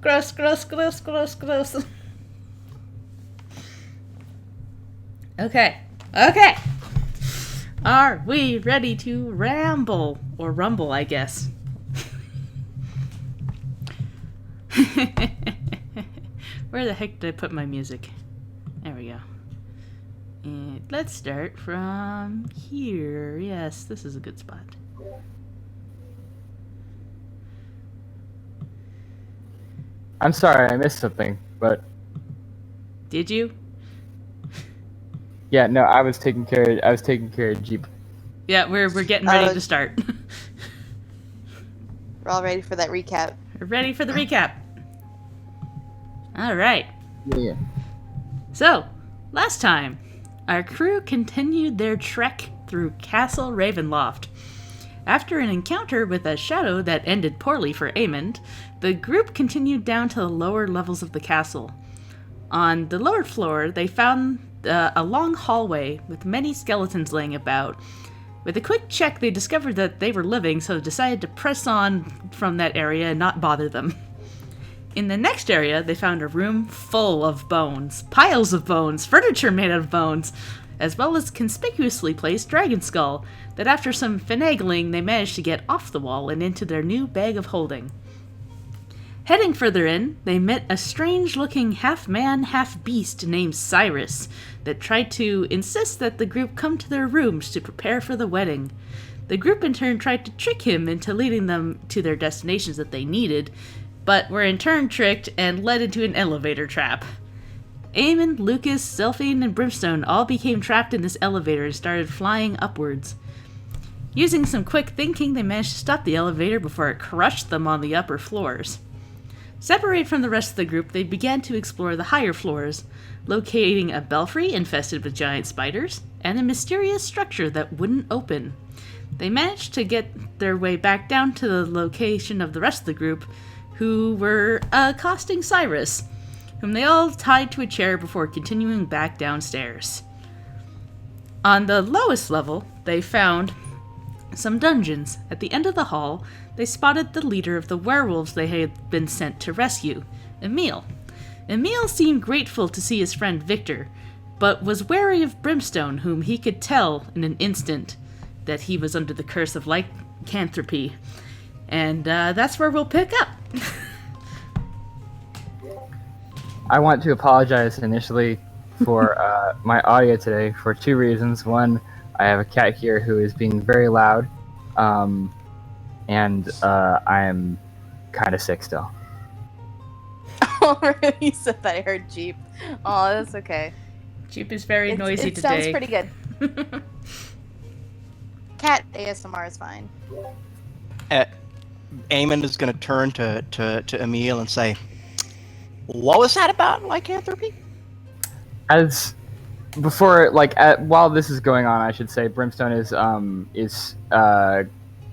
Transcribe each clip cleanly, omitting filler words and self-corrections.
Gross, gross, gross, gross, gross. Okay. Okay. Are we ready to ramble? Or rumble, I guess. Where the heck did I put my music? There we go. And let's start from here. Yes, this is a good spot. I'm sorry, I missed something, but Did you? yeah, no, I was taking care of Jeep. Yeah, we're getting ready to start. We're all ready for that recap. We're ready for the recap. All right. Yeah. So, last time, our crew continued their trek through Castle Ravenloft. After an encounter with a shadow that ended poorly for Aemond, the group continued down to the lower levels of the castle. On the lower floor, they found a long hallway with many skeletons laying about. With a quick check, they discovered that they were living, so decided to press on from that area and not bother them. In the next area, they found a room full of bones, piles of bones, furniture made out of bones, as well as conspicuously placed dragon skull that after some finagling they managed to get off the wall and into their new bag of holding. Heading further in, they met a strange-looking half-man, half-beast named Cyrus that tried to insist that the group come to their rooms to prepare for the wedding. The group in turn tried to trick him into leading them to their destinations that they needed, but were in turn tricked and led into an elevator trap. Eamon, Lucas, Zelphine, and Brimstone all became trapped in this elevator and started flying upwards. Using some quick thinking, they managed to stop the elevator before it crushed them on the upper floors. Separated from the rest of the group, they began to explore the higher floors, locating a belfry infested with giant spiders, and a mysterious structure that wouldn't open. They managed to get their way back down to the location of the rest of the group, who were accosting Cyrus, whom they all tied to a chair before continuing back downstairs. On the lowest level, they found some dungeons. At the end of the hall, they spotted the leader of the werewolves they had been sent to rescue, Emil. Emil seemed grateful to see his friend Victor, but was wary of Brimstone, whom he could tell in an instant that he was under the curse of lycanthropy. And that's where we'll pick up. I want to apologize initially for my audio today for two reasons. One, I have a cat here who is being very loud, and I am kind of sick still. Oh, you said that. I heard Jeep. Oh, that's okay. Jeep is very noisy today. It sounds pretty good. Cat ASMR is fine. Eamon is going to turn to Emil and say, "What was that about lycanthropy?" As before, while this is going on, I should say Brimstone is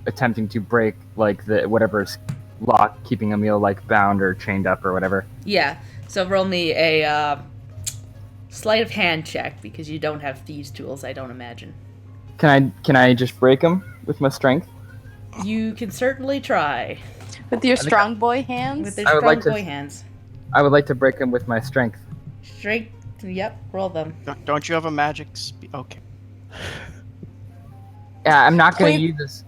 attempting to break the whatever's lock keeping Emil bound or chained up or whatever. Yeah, so roll me a sleight of hand check because you don't have thieves' tools, I don't imagine. Can I just break him with my strength? You can certainly try. With your strong boy hands? With your strong boy hands. I would like to break him with my strength. Strength, yep, roll them. Don't you have a magic okay. Yeah, I'm not going to use this.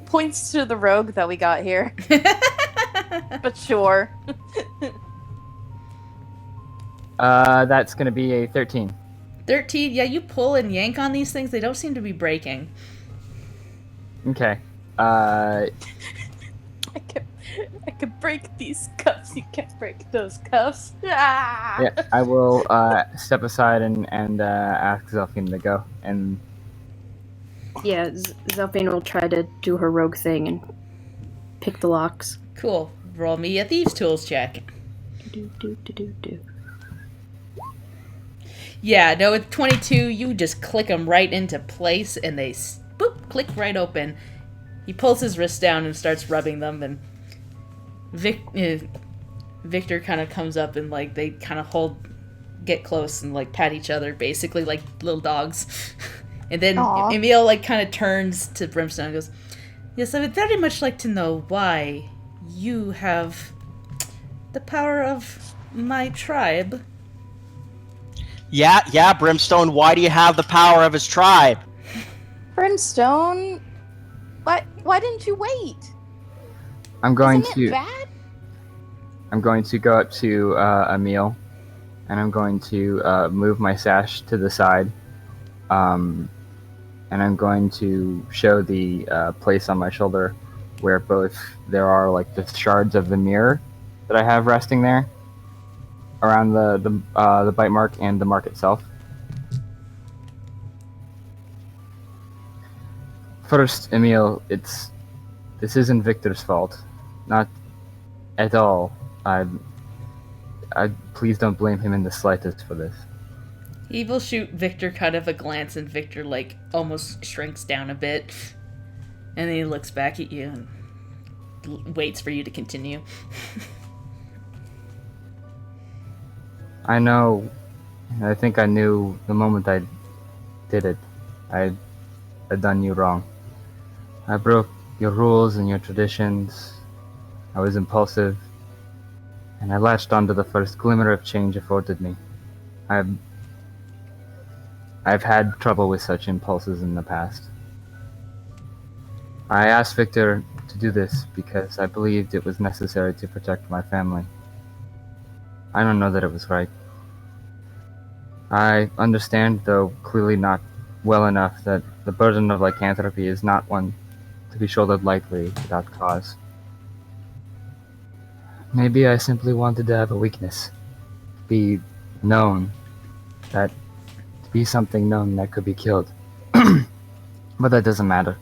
Points to the rogue that we got here. But sure. That's going to be a 13. 13, yeah, you pull and yank on these things, they don't seem to be breaking. Okay. I could break these cuffs, you can't break those cuffs. Ah! Yeah, I will step aside and ask Zelphine to go. And yeah, Zelphine will try to do her rogue thing and pick the locks. Cool. Roll me a thieves' tools check. Do. Yeah, no, with 22, you just click them right into place, and they boop, click right open. He pulls his wrists down and starts rubbing them, and Victor kind of comes up and they kind of get close and pat each other, basically like little dogs. And then Aww. Emil kind of turns to Brimstone and goes, "Yes, I would very much like to know why you have the power of my tribe. Yeah, Brimstone, why do you have the power of his tribe? Brimstone, why didn't you wait? I'm going Isn't it to bad? I'm going to go up to Emil, and I'm going to move my sash to the side, and I'm going to show the place on my shoulder where both there are like the shards of the mirror that I have resting there around the bite mark and the mark itself. First, Emil, this isn't Victor's fault, not at all. I please don't blame him in the slightest for this. He will shoot Victor kind of a glance, and Victor, like, almost shrinks down a bit. And then he looks back at you and waits for you to continue. I know. I think I knew the moment I did it. I had done you wrong. I broke your rules and your traditions. I was impulsive, and I latched onto the first glimmer of change afforded me. I've had trouble with such impulses in the past. I asked Victor to do this because I believed it was necessary to protect my family. I don't know that it was right. I understand, though clearly not well enough, that the burden of lycanthropy is not one to be shouldered lightly without cause. Maybe I simply wanted to have a weakness. Be known. To be something known that could be killed. But that doesn't matter.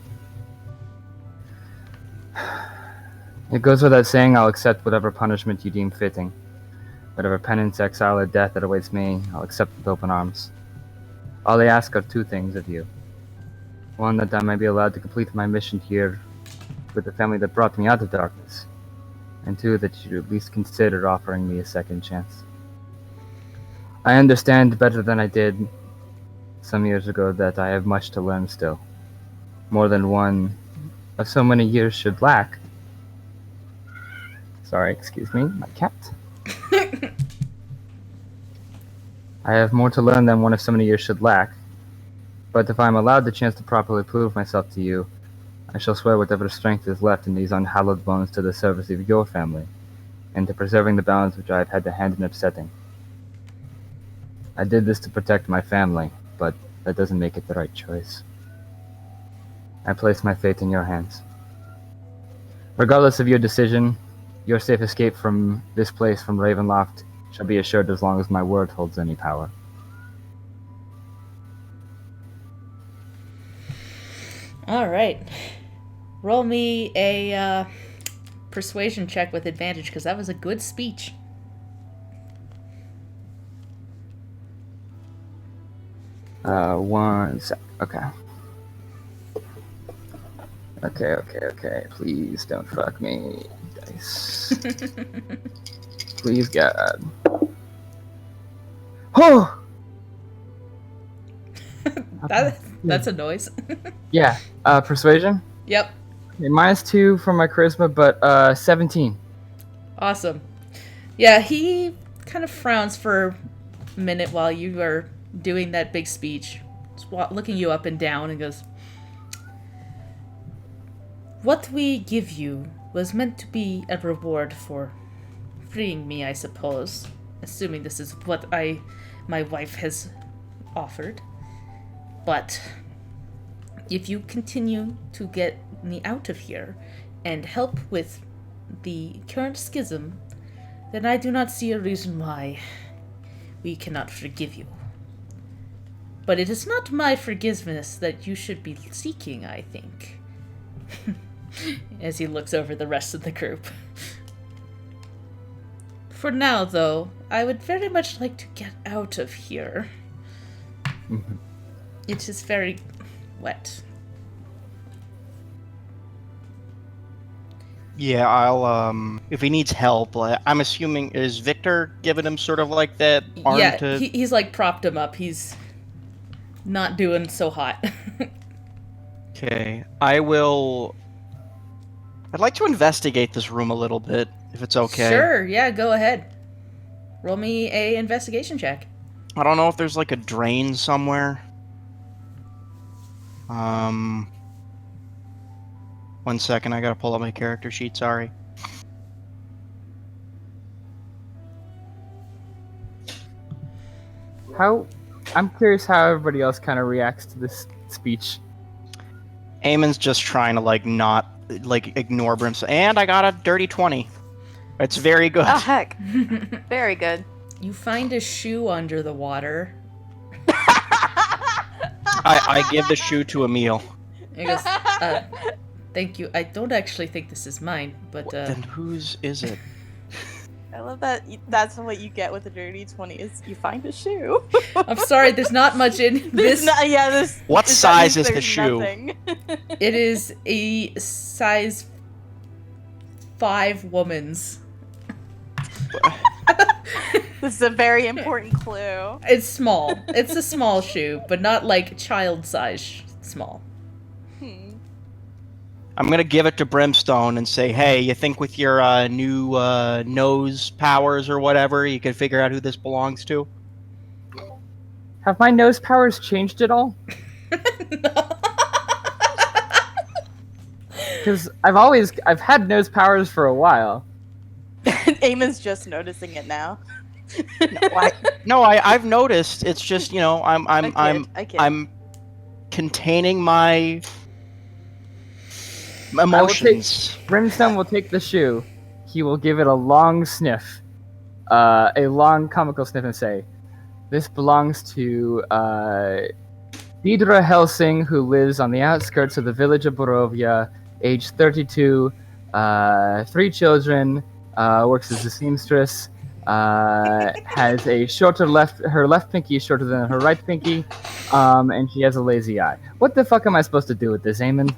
It goes without saying I'll accept whatever punishment you deem fitting. Whatever penance, exile, or death that awaits me, I'll accept with open arms. All I ask are two things of you. One, that I may be allowed to complete my mission here with the family that brought me out of darkness. And two, that you at least consider offering me a second chance. I understand better than I did some years ago that I have much to learn still. More than one of so many years should lack. Sorry, excuse me, my cat. I have more to learn than one of so many years should lack. But if I am allowed the chance to properly prove myself to you, I shall swear whatever strength is left in these unhallowed bones to the service of your family, and to preserving the balance which I have had to hand in upsetting. I did this to protect my family, but that doesn't make it the right choice. I place my fate in your hands. Regardless of your decision, your safe escape from this place, from Ravenloft, shall be assured as long as my word holds any power. Alright. Roll me a persuasion check with advantage, because that was a good speech. One sec. Okay. Okay. Please don't fuck me, dice. Please, God. Oh! That's a noise. Yeah. Persuasion? Yep. Okay, -2 for my charisma, but 17. Awesome. Yeah, he kind of frowns for a minute while you are doing that big speech, looking you up and down, and goes, "What we give you was meant to be a reward for freeing me, I suppose. Assuming this is what my wife has offered. But if you continue to get me out of here and help with the current schism, then I do not see a reason why we cannot forgive you. But it is not my forgiveness that you should be seeking, I think." As he looks over the rest of the group. "For now, though, I would very much like to get out of here. It is very wet." Yeah, I'll, if he needs help, I'm assuming, is Victor giving him sort of like that arm Yeah, to... he's like propped him up. He's not doing so hot. Okay, I'd like to investigate this room a little bit. if it's okay. Sure, yeah, go ahead. Roll me a investigation check. I don't know if there's like a drain somewhere. 1 second, I gotta pull up my character sheet, sorry. I'm curious how everybody else kind of reacts to this speech. Eamon's just trying to not ignore Brimstone. And I got a dirty 20. It's very good. Oh, heck. Very good. You find a shoe under the water. I give the shoe to Emil. He goes, thank you. I don't actually think this is mine, but Then whose is it? I love that that's what you get with a dirty 20 is you find a shoe. I'm sorry, there's not much in this. What size is the shoe? It is a size 5 woman's. This is a very important clue. It's small. It's a small shoe, but not like child size small. I'm gonna give it to Brimstone and say, hey, you think with your new nose powers or whatever, you can figure out who this belongs to? Have my nose powers changed at all? Because I've had nose powers for a while. Eamon's just noticing it now. I've noticed. It's just, I'm containing my emotions. Brimstone will take the shoe. He will give it a long sniff, a long comical sniff, and say, "This belongs to Deidre Helsing, who lives on the outskirts of the village of Barovia, age 32, 3 children, works as a seamstress, has a her left pinky is shorter than her right pinky, and she has a lazy eye." What the fuck am I supposed to do with this, Eamon?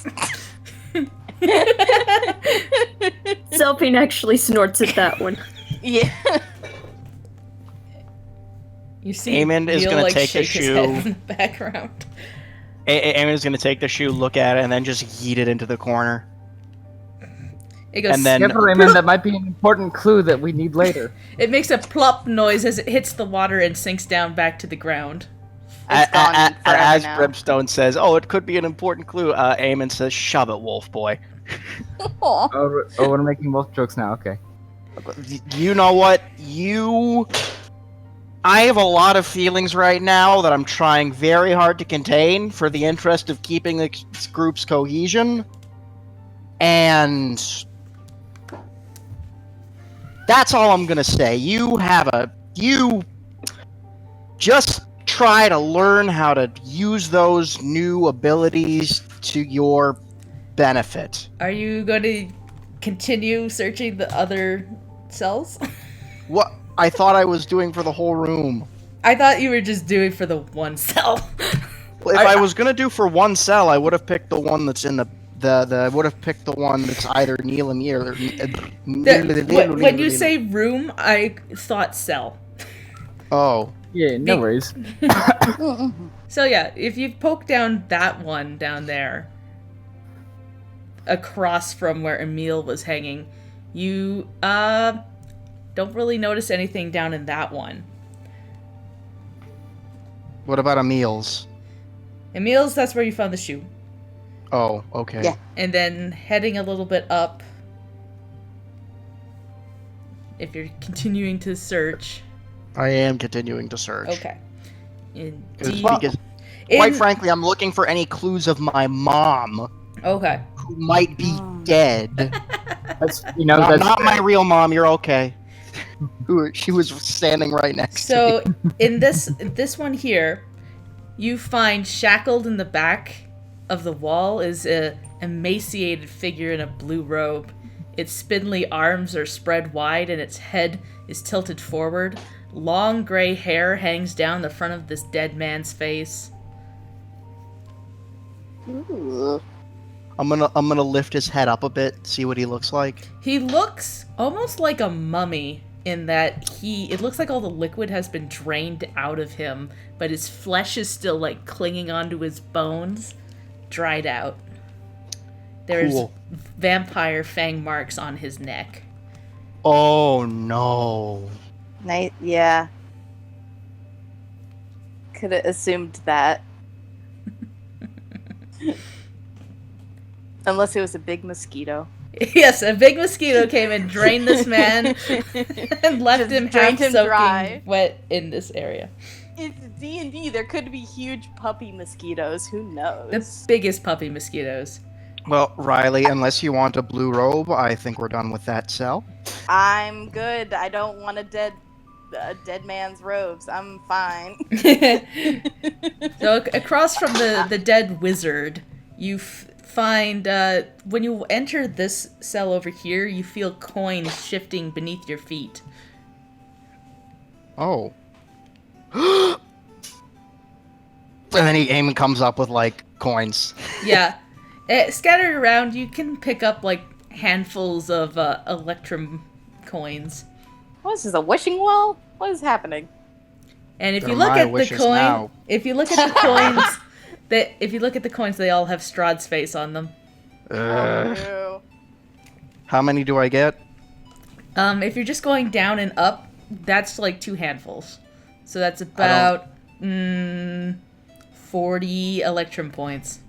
Zelpine actually snorts at that one. Yeah. You see, Eamon is going to take the shake his shoe. head in the background. Eamon is going to take the shoe, look at it, and then just yeet it into the corner. It goes. And then- Give her, Eamon, that might be an important clue that we need later. It makes a plop noise as it hits the water and sinks down back to the ground. It's gone forever As now. Brimstone says, "Oh, it could be an important clue." Eamon says, "Shove it, Wolf Boy." Aw. Oh, we're making wolf jokes now. Okay. You know what? I have a lot of feelings right now that I'm trying very hard to contain for the interest of keeping this group's cohesion. And that's all I'm gonna say. You just try to learn how to use those new abilities to your benefit. Are you going to continue searching the other cells? What I thought I was doing for the whole room. I thought you were just doing for the one cell. If I was gonna do for one cell, I would have picked the one that's in the I would have picked the one that's either Neil and me or. When you say room, I thought cell. Oh. Yeah, no worries. So yeah, if you poke down that one down there, across from where Emil was hanging, you don't really notice anything down in that one. What about Emil's? Emil's, that's where you found the shoe. Oh, okay. Yeah. And then heading a little bit up, if you're continuing to search. I am continuing to search. Okay. Because, quite frankly, I'm looking for any clues of my mom, Okay. who might be dead. That's Not my real mom. You're okay. She was standing right next to So me. in this one here, you find shackled in the back of the wall is a emaciated figure in a blue robe. Its spindly arms are spread wide and its head is tilted forward. Long gray hair hangs down the front of this dead man's face. Ooh. I'm gonna lift his head up a bit, see what he looks like. He looks almost like a mummy in that it looks like all the liquid has been drained out of him, but his flesh is still like clinging onto his bones, dried out. There's Cool. vampire fang marks on his neck. Oh no. Yeah. Could have assumed that. Unless it was a big mosquito. Yes, a big mosquito came and drained this man and left Just him half drained him soaking dry. wet in this area. It's D&D. There could be huge puppy mosquitoes. Who knows? The biggest puppy mosquitoes. Well, Riley, unless you want a blue robe, I think we're done with that cell. I'm good. I don't want a dead man's robes. I'm fine. So across from the dead wizard, you find when you enter this cell over here, you feel coins shifting beneath your feet. Oh. And then Eamon comes up with, like, coins. Yeah. Scattered around, you can pick up like handfuls of Electrum coins. What is this, a wishing well? What is happening? And if They're you look my at the wishes coin, now. if you look at the coins, if you look at the coins, they all have Strahd's face on them. Oh, How many do I get? If you're just going down and up, that's like 2 handfuls. So that's about 40 Electrum points.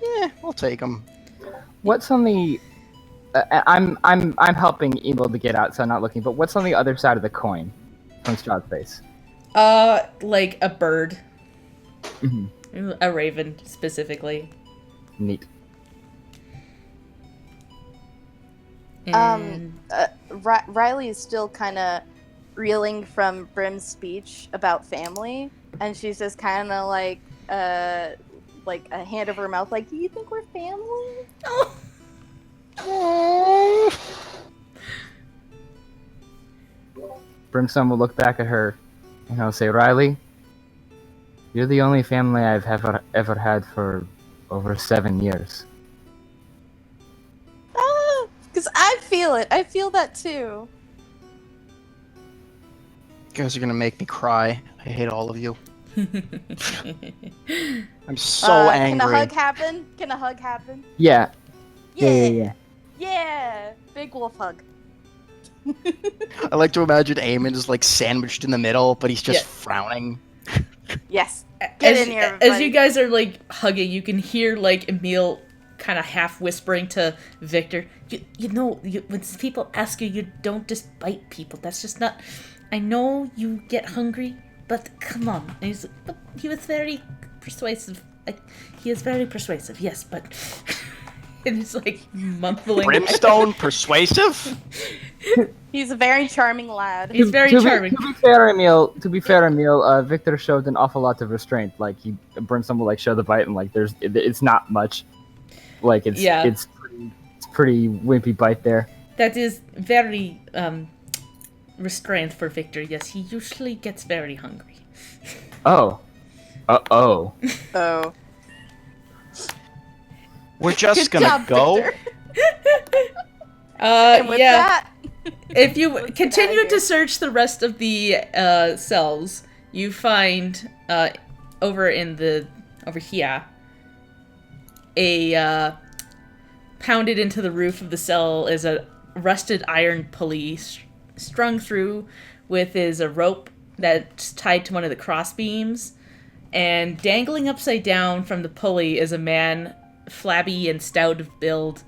Yeah, I'll take them. What's on the? I'm helping Emil to get out, so I'm not looking. But what's on the other side of the coin from Strahd's face? Like a bird. Mm-hmm. A raven, specifically. Neat. And... Riley is still kind of reeling from Brim's speech about family, and she's just kind of like a hand over her mouth, like, "Do you think we're family?" Brimstone will look back at her, and he'll say, "Riley, you're the only family I've ever had for over 7 years." Because I feel it. I feel that too. You guys are gonna make me cry. I hate all of you. I'm so angry. Can a hug happen? Can a hug happen? Yeah. Yeah. Yeah. Big wolf hug. I like to imagine Eamon is like sandwiched in the middle, but he's just Yeah. frowning. Yes. Get in here, everybody. As you guys are like hugging, you can hear like Emil kind of half whispering to Victor, you know, when people ask you, you don't just bite people. That's just not. I know you get hungry, but come on. And he's like, but he was very persuasive. He is very persuasive, yes, but. And he's like mumbling. Brimstone persuasive? He's a very charming lad. He's very charming. To be fair, Emil, Victor showed an awful lot of restraint. Like Brimstone will like show the bite, and like it's not much. Like it's pretty wimpy bite there. That is very restrained for Victor. Yes, he usually gets very hungry. Oh. Oh. Oh. We're just Good gonna job, go. Victor. And with Yeah. that, If you Let's get continue outta to here. search the rest of the cells, you find over here a pounded into the roof of the cell is a rusted iron pulley strung through with a rope that's tied to one of the cross beams, and dangling upside down from the pulley is a man, flabby and stout of build,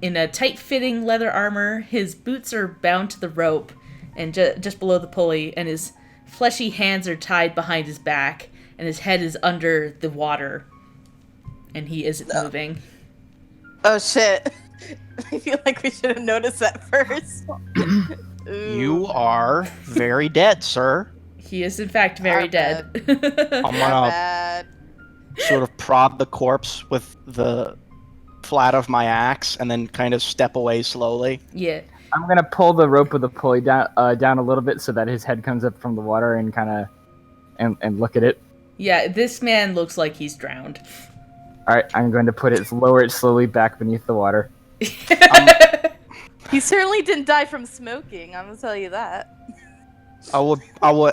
in a tight-fitting leather armor. His boots are bound to the rope and just below the pulley, and his fleshy hands are tied behind his back, and his head is under the water, and he isn't moving. oh shit. I feel like we should have noticed that first. Ooh. You are very dead, sir. He is, in fact, very Our dead. I'm Not gonna bad. sort of prod the corpse with the flat of my axe and then kind of step away slowly. Yeah. I'm gonna pull the rope of the pulley down a little bit so that his head comes up from the water and kind of and look at it. Yeah, this man looks like he's drowned. All right, I'm going to lower it slowly back beneath the water. He certainly didn't die from smoking, I'm gonna tell you that. I would,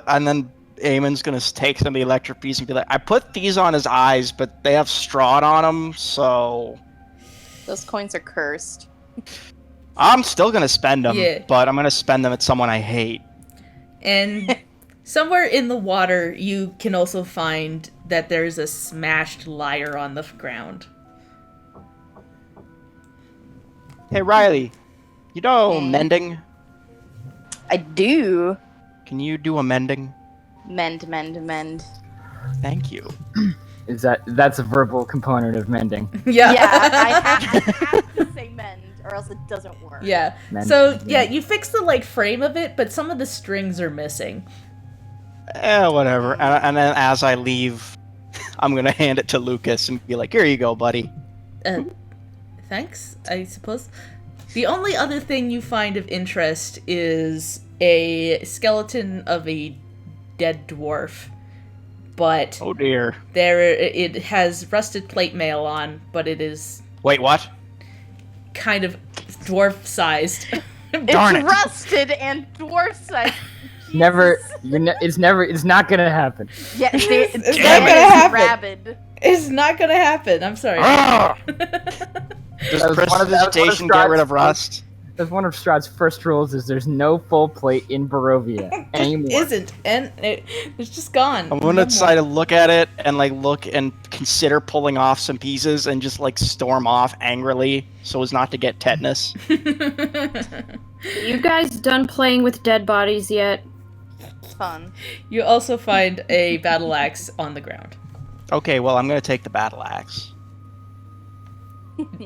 and then Eamon's gonna take some of the electric bees and be like, I put these on his eyes, but they have Strahd on them, so... Those coins are cursed. I'm still gonna spend them, Yeah. but I'm gonna spend them at someone I hate. And somewhere in the water, you can also find that there's a smashed lyre on the ground. Hey, Riley, you know Hmm? mending? I do. Can you do a mending? Mend, mend, mend. Thank you. That's a verbal component of mending. Yeah. Yeah, I have to say mend, or else it doesn't work. Yeah. Mend, So, yeah, mend. you fix the, like, frame of it, but some of the strings are missing. Whatever. And then as I leave, I'm gonna hand it to Lucas and be like, "Here you go, buddy." Thanks, I suppose. The only other thing you find of interest is a skeleton of a dead dwarf. But Oh dear. it has rusted plate mail on, but it is Wait, what? kind of dwarf-sized. Darn It's it. rusted and dwarf size. It's not gonna happen. Yeah, It's it's not gonna happen. rabid. It's not gonna happen. I'm sorry. Ah! Does That was one of- that was one of prestidigitation get rid of Strahds' rust? That's one of Strahd's first rules: is there's no full plate in Barovia anymore. Isn't, and it's just gone. I'm gonna decide to look at it and look and consider pulling off some pieces and just storm off angrily so as not to get tetanus. You guys done playing with dead bodies yet? Fun. You also find a battle axe on the ground. Okay, well I'm gonna take the battle axe.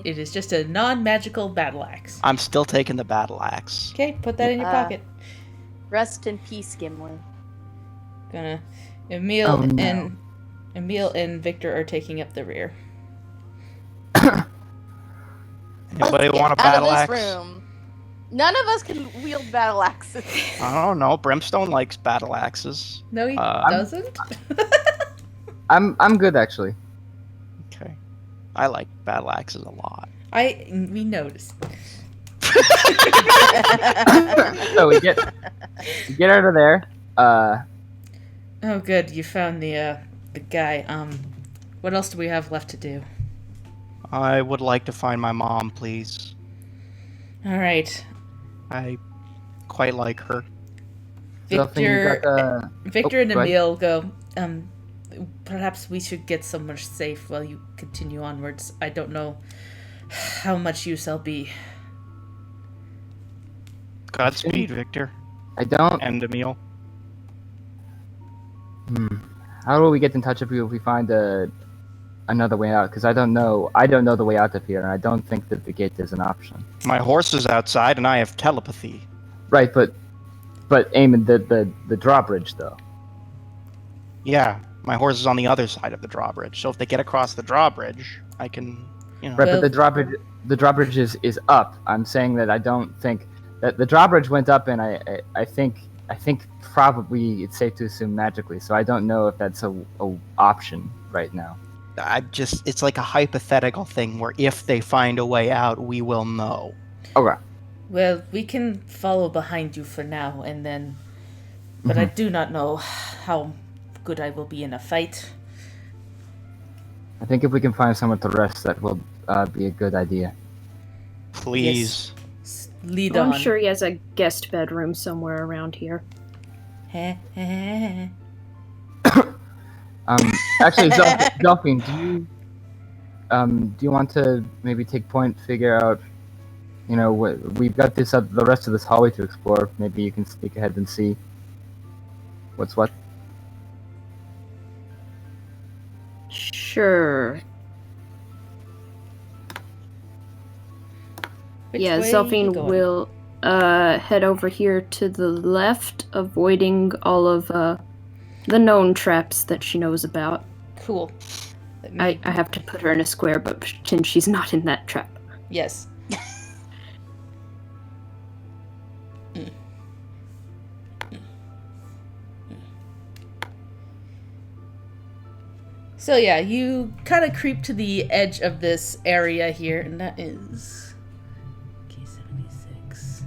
It is just a non-magical battle axe. I'm still taking the battle axe. Okay, put that in your pocket. Rest in peace, Gimli. Emil Oh, no. and Victor are taking up the rear. Anybody Let's want a get out of battle this axe? room. None of us can wield battle axes. I don't know. Brimstone likes battle axes. No, he I'm- doesn't. I'm good actually. Okay. I like battle axes a lot. We noticed. So we get out of there. Oh, good. You found the guy. What else do we have left to do? I would like to find my mom, please. All right, I quite like her. Something you got, Victor and go ahead. Emil go. Perhaps we should get somewhere safe while you continue onwards. I don't know how much use I'll be. Godspeed, Victor I don't. and Emil. How do we get in touch with you if we find another way out? Because I don't know the way out of here, and I don't think that the gate is an option. My horse is outside, and I have telepathy. Right, but Eamon, the drawbridge though. Yeah, my horse is on the other side of the drawbridge. So if they get across the drawbridge, I can, Right, Well- but the drawbridge is up. I'm saying that I don't think that the drawbridge went up, and I think probably it's safe to assume magically. So I don't know if that's a option right now. it's like a hypothetical thing where if they find a way out, we will know. Okay. Well, we can follow behind you for now, and then. But I do not know how good I will be in a fight. I think if we can find somewhere to rest, that will be a good idea. Please. Lead Well, on. I'm sure he has a guest bedroom somewhere around here. Actually, Delphine, do you want to maybe take point, figure out, we've got the rest of this hallway to explore. Maybe you can sneak ahead and see what's what. Sure. Which Yeah, way are you Zelphine going? will head over here to the left, avoiding all of the known traps that she knows about. Cool. Let me- I have to put her in a square, but pretend she's not in that trap. Yes. So yeah, you kind of creep to the edge of this area here, and that is K76.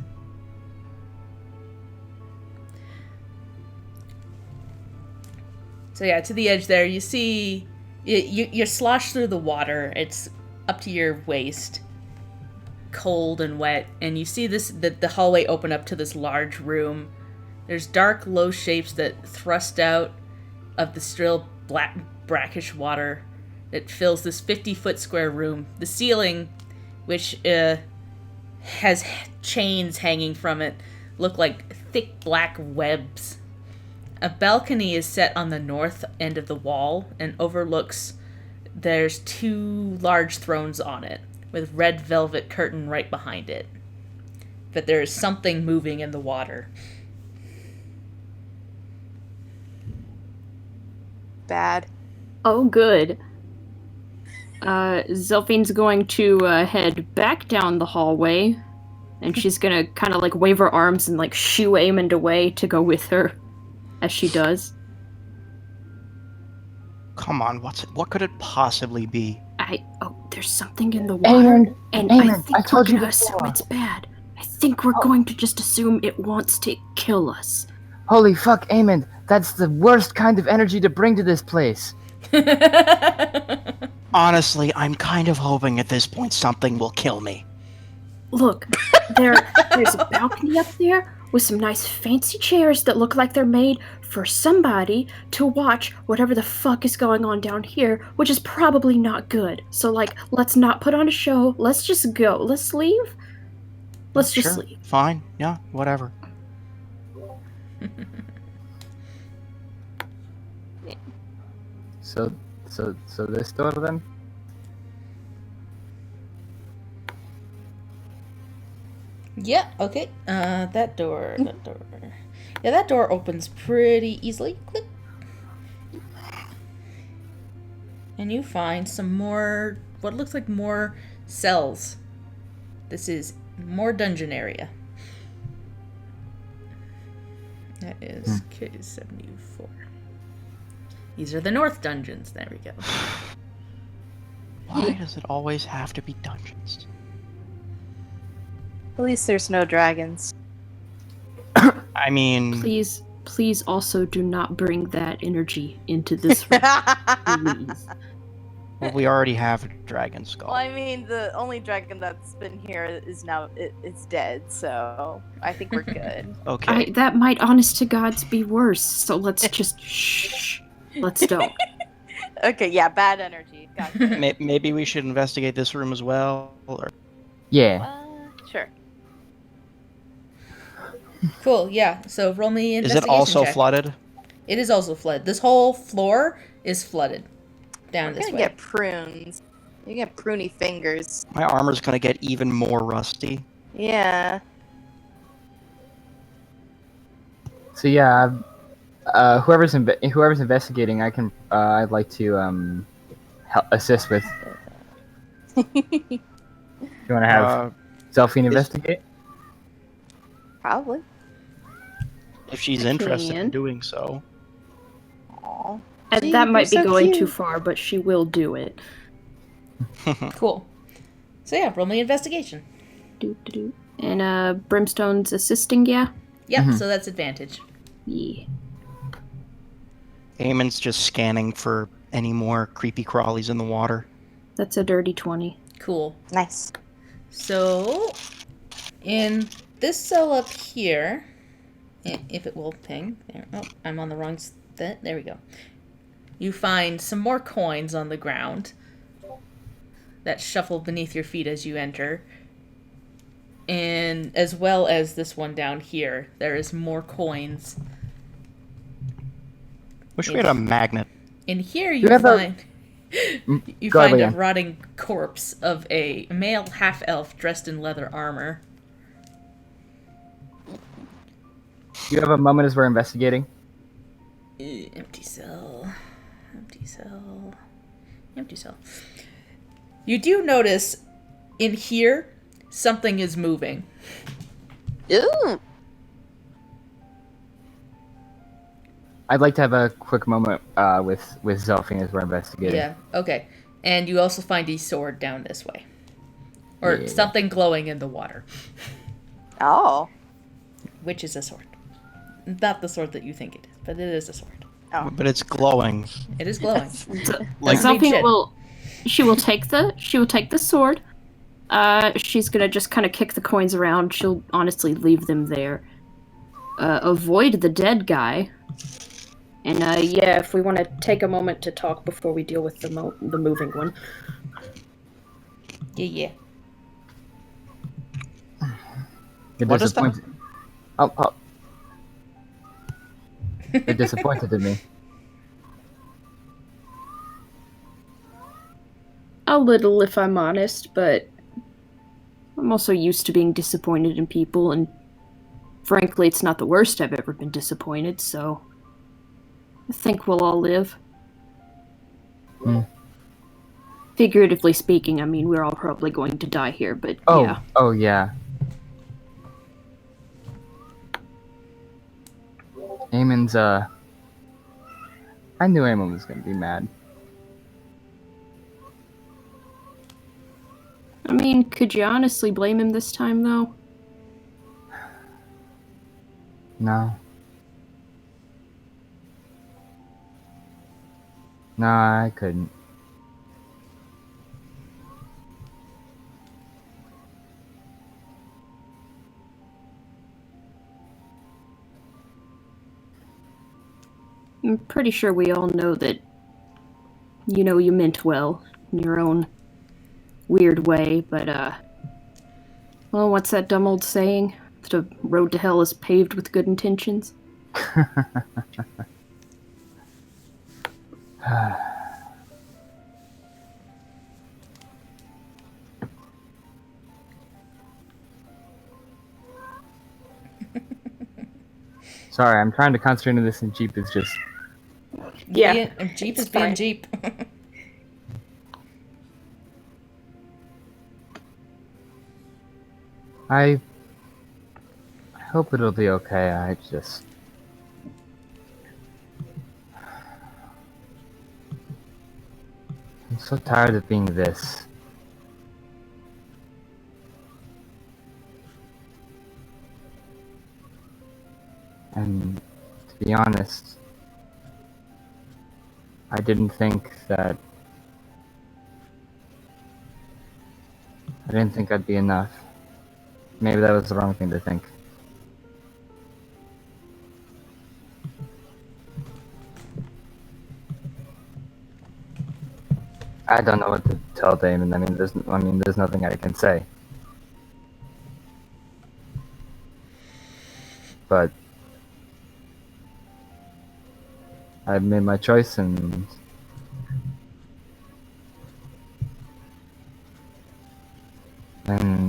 So yeah, to the edge there, you see you're sloshed through the water. It's up to your waist. cold and wet, and you see the hallway open up to this large room. There's dark, low shapes that thrust out of the still black, brackish water that fills this 50-foot square room. The ceiling, which has chains hanging from it, look like thick black webs. A balcony is set on the north end of the wall and overlooks. There's 2 large thrones on it, with red velvet curtain right behind it. But there is something moving in the water. Bad. Oh, good. Zelfine's going to head back down the hallway, and she's gonna kind of like wave her arms and like shoo Aemond away to go with her, as she does. Come on, what could it possibly be? There's something in the water, and I Aemond, think I told we're you gonna assume before. it's bad. I think we're going to just assume it wants to kill us. Holy fuck, Aemond! That's the worst kind of energy to bring to this place. Honestly, I'm kind of hoping at this point something will kill me. Look, there's a balcony up there with some nice fancy chairs that look like they're made for somebody to watch whatever the fuck is going on down here, which is probably not good. So, like, let's not put on a show. Let's just go. Let's leave. Let's just Sure, leave. fine, yeah, whatever. So this door then? Yeah, okay. That door. Yeah, that door opens pretty easily. Click. And you find some more, what looks like more cells. This is more dungeon area. That is K74. These are the north dungeons. There we go. Why does it always have to be dungeons? At least there's no dragons. I mean, Please also do not bring that energy into this room. Please. well, we already have a dragon skull. Well, I mean, the only dragon that's been here is now it's dead, so I think we're good. Okay. That might, honest to gods, be worse. So let's just shh. Let's don't. Okay, yeah, bad energy. Gotcha. Maybe we should investigate this room as well. Or... Yeah. Sure. Cool, yeah. So roll me Is investigation it also check. flooded? It is also flooded. This whole floor is flooded. Down We're this gonna way. get prunes. You get pruny fingers. My armor's gonna get even more rusty. Yeah. So yeah, whoever's investigating, I'd like to assist with. You want to have Zelfine investigate? Probably. If she's I interested can. in doing so. Aw. And Gee, that might be you're so going cute. too far, but she will do it. Cool. So yeah, roll me investigation. Do. And Brimstone's assisting, yeah? Yep, Mhm. so that's advantage. Yeah. Eamon's just scanning for any more creepy crawlies in the water. That's a dirty 20. Cool. Nice. So, in this cell up here, if it will ping, there, oh, I'm on the wrong set. There we go. You find some more coins on the ground that shuffle beneath your feet as you enter. And as well as this one down here, there is more coins. Wish we had a magnet. In here you have a- find you Go ahead, find a Leanne. rotting corpse of a male half-elf dressed in leather armor. You have a moment as we're investigating. Empty cell. Empty cell. Empty cell. You do notice in here something is moving. Ooh. I'd like to have a quick moment with Zelfine as we're investigating. Yeah, okay. And you also find a sword down this way. Or Yeah. something glowing in the water. Oh. Which is a sword. Not the sword that you think it is, but it is a sword. Oh. But it's glowing. It is glowing. Like, That's neat Zelfine shit. will take the sword, She's gonna just kind of kick the coins around. She'll honestly leave them there. Avoid the dead guy. And, yeah, if we want to take a moment to talk before we deal with the moving one. Yeah. You're What is that? disappointed. Oh. You're disappointed in me. A little, if I'm honest, but I'm also used to being disappointed in people, and frankly, it's not the worst I've ever been disappointed, so I think we'll all live. Figuratively speaking, I mean, we're all probably going to die here, but yeah. Oh, yeah. Eamon's, I knew Eamon was gonna be mad. I mean, could you honestly blame him this time, though? No. No, I couldn't. I'm pretty sure we all know that, you meant well in your own weird way, but, well, what's that dumb old saying? The road to hell is paved with good intentions? Sorry, I'm trying to concentrate on this, and Jeep is just... Yeah. Jeep is It's being fine. Jeep. I hope it'll be okay. I'm so tired of being this. And to be honest, I didn't think I'd be enough. Maybe that was the wrong thing to think. I don't know what to tell Damon. There's nothing I can say. But I've made my choice, and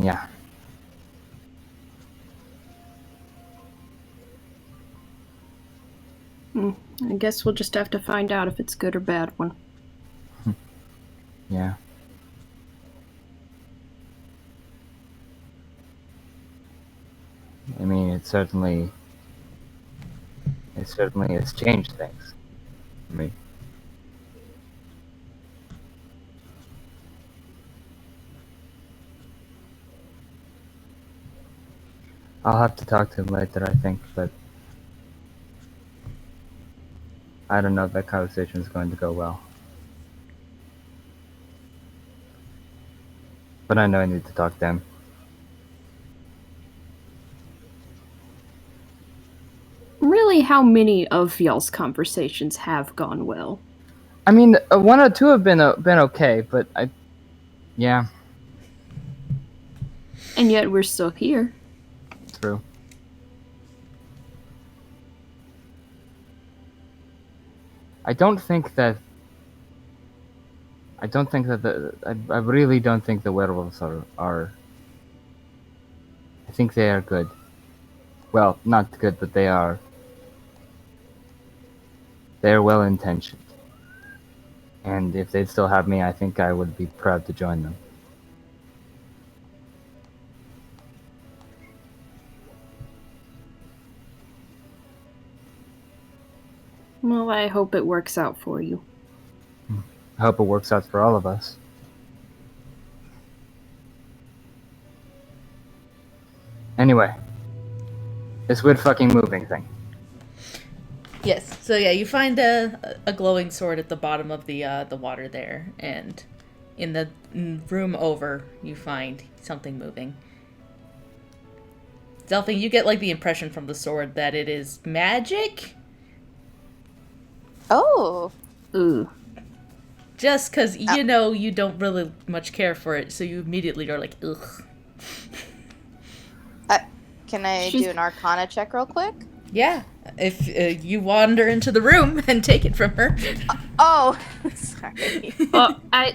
yeah. I guess we'll just have to find out if it's good or bad one. Yeah. I mean, it certainly has changed things. I mean, I'll have to talk to him later, I think, but I don't know if that conversation is going to go well. But I know I need to talk to him. Really, how many of y'all's conversations have gone well? I mean, one or two have been okay, but yeah. And yet we're still here. True. I really don't think the werewolves are. I think they are good. Well, not good, but they are. They're well intentioned. And if they'd still have me, I think I would be proud to join them. Well, I hope it works out for you. I hope it works out for all of us. Anyway, this weird fucking moving thing. Yes. So yeah, you find a glowing sword at the bottom of the water there, and In the room over, you find something moving. Zelfin, you get like the impression from the sword that it is magic. Oh. Ooh. Just because, you know, you don't really much care for it, so you immediately are like, ugh. Can I do an Arcana check real quick? Yeah, if you wander into the room and take it from her. Oh, sorry.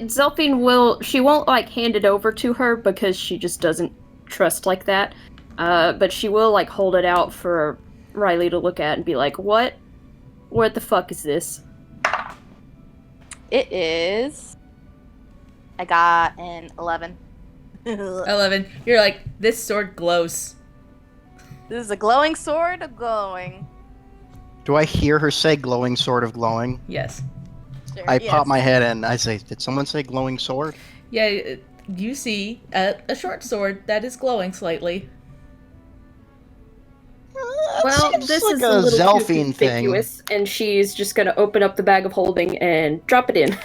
Zelfine she won't like hand it over to her because she just doesn't trust like that. But she will like hold it out for Riley to look at and be like, what the fuck is this? It is. I got an 11. 11. You're like, this sword glows. This is a glowing sword of glowing. Do I hear her say glowing sword of glowing? Yes. Sure, I yes. pop my head in. I say, did someone say glowing sword? Yeah, you see a short sword that is glowing slightly. Well, seems this like is a a little too Zelfine thing. conspicuous, and she's just gonna open up the bag of holding and drop it in.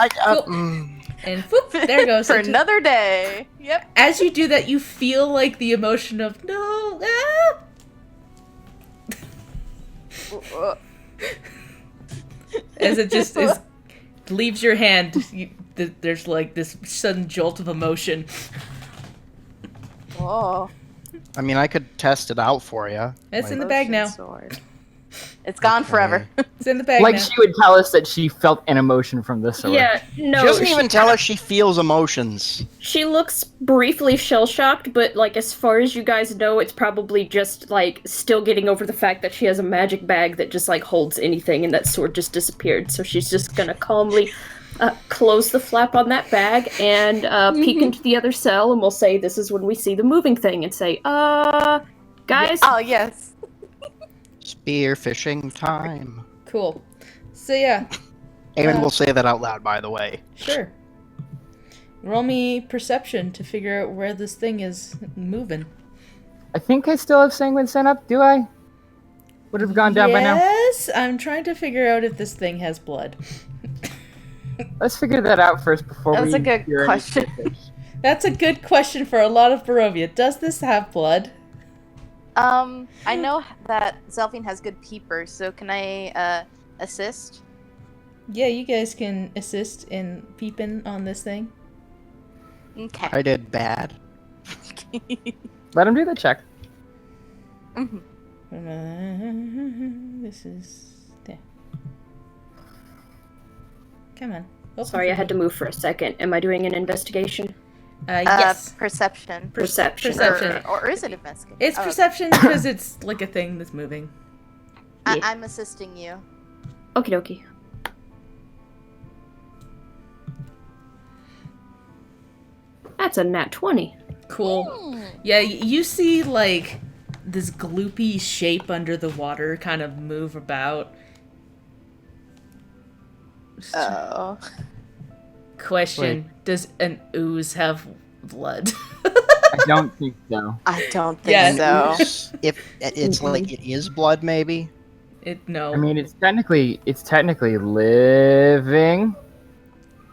And whoop, there it goes. For another day. Yep. As you do that, you feel like the emotion of, no, ah! As it just leaves your hand, there's like this sudden jolt of emotion. Oh. I mean, I could test it out for you. It's in the bag now. Sword. It's gone forever. It's in the bag Like now. she would tell us that she felt an emotion from this sword. Yeah, no. She doesn't even tell us she feels emotions. She looks briefly shell-shocked, but, like, as far as you guys know, it's probably just, like, still getting over the fact that she has a magic bag that just, like, holds anything, and that sword just disappeared. So she's just gonna calmly close the flap on that bag and peek into the other cell, and we'll say, this is when we see the moving thing, and say, guys? Oh, yes. Spear fishing time. Cool. So yeah. Eamon will say that out loud, by the way. Sure. Roll me perception to figure out where this thing is moving. I think I still have Sanguine Sen up, do I? Would have gone down by now. Yes, I'm trying to figure out if this thing has blood. Let's figure that out first before That's we a good hear any question. statistics. That's a good question for a lot of Barovia. Does this have blood? I know that Zelfine has good peepers, so can I assist? Yeah, you guys can assist in peeping on this thing. Okay. I did bad. Let him do the check. Mhm. This is there. Come on. Oh, Sorry, I had to move for a second. Am I doing an investigation? Yes. Perception. Perception. Or is it investigation? It's Oh, perception because it's like a thing that's moving. Yeah. I'm assisting you. Okie dokie. That's a nat 20. Cool. Yeah, you see like this gloopy shape under the water kind of move about. Oh. Question: does an ooze have blood? I don't think so. I don't think Yeah. so. If it's like it is blood, maybe. No. I mean, it's technically living.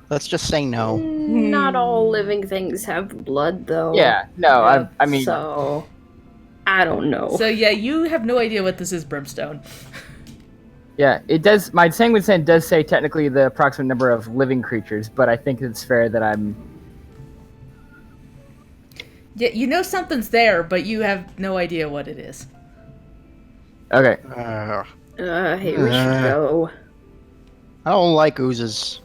Let's just say no. Not all living things have blood, though. Yeah, no, Yeah. I mean, So, I don't know. So yeah, you have no idea what this is, Brimstone. yeah, it does. My Sanguine Sen does say technically the approximate number of living creatures, but I think it's fair that I'm. Yeah, you know something's there, but you have no idea what it is. Okay. Hey, we should go. I don't like oozes.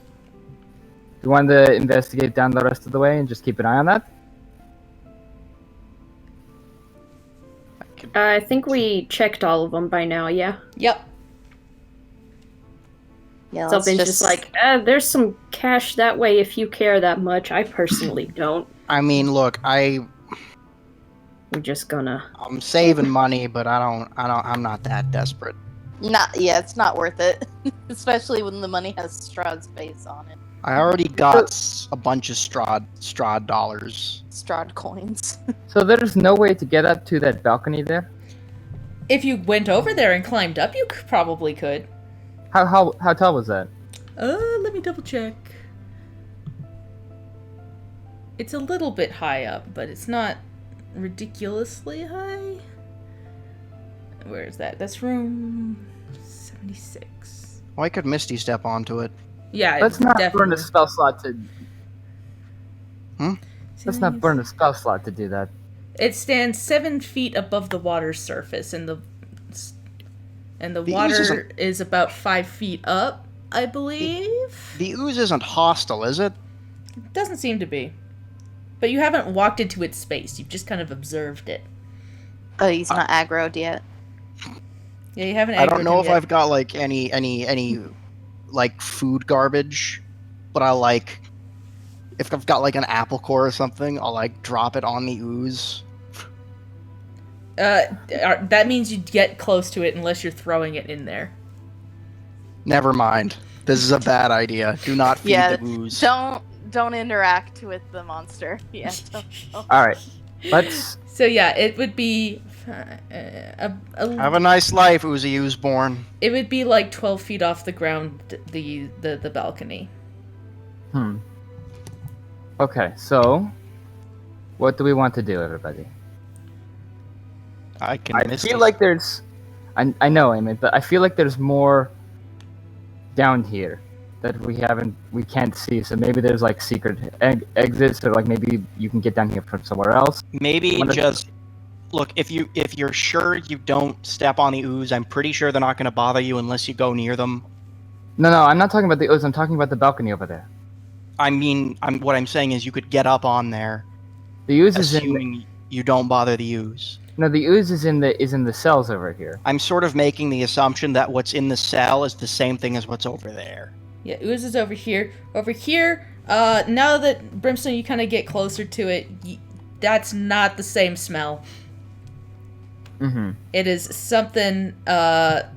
You want to investigate down the rest of the way and just keep an eye on that? I think we checked all of them by now, yeah? Yep. Yeah, let's Something's just like, there's some cash that way if you care that much. I personally don't. I mean, look, We're just gonna... I'm saving money, but I'm not that desperate. Yeah, it's not worth it. Especially when the money has Strahd's face on it. I already got a bunch of Strahd dollars. Strahd coins. So there's no way to get up to that balcony there? If you went over there and climbed up, you probably could. How tall was that? Let me double check. It's a little bit high up, but it's not ridiculously high. Where is that? That's room 76. Why could Misty step onto it? Yeah, Let's not burn definitely. a spell slot to. Hmm? Let's not burn a spell slot to do that. It stands 7 feet above the water's surface, and the The ooze water isn't- is about 5 feet up, I believe. The ooze isn't hostile, is it? Doesn't seem to be. But you haven't walked into its space. You've just kind of observed it. Oh, he's not aggroed yet. Yeah, you haven't. I don't aggroed know him if yet. I've got like any like food garbage, but I like if I've got like an apple core or something, I'll like drop it on the ooze. That means you get close to it unless you're throwing it in there. Never mind. This is a bad idea. Do not feed Yeah, the ooze. don't interact with the monster. Yeah. Don't. All right, let's. So yeah, it would be Have a nice life, Oozy Oozeborn. it would be like 12 feet off the ground, the balcony. Okay, so what do we want to do, everybody? I can I miss feel this. like there's. I know, Emil, but I feel like there's more down here that we can't see. So maybe there's like secret exits, or like maybe you can get down here from somewhere else. Maybe What is- just look if you're sure you don't step on the ooze. I'm pretty sure they're not going to bother you unless you go near them. No, I'm not talking about the ooze. I'm talking about the balcony over there. I mean, what I'm saying is you could get up on there, The ooze is in. assuming you don't bother the ooze. No, the ooze is in the cells over here. I'm sort of making the assumption that what's in the cell is the same thing as what's over there. Yeah, ooze is over here. Over here, now that Brimstone, you kind of get closer to it, that's not the same smell. Mm-hmm. It is something that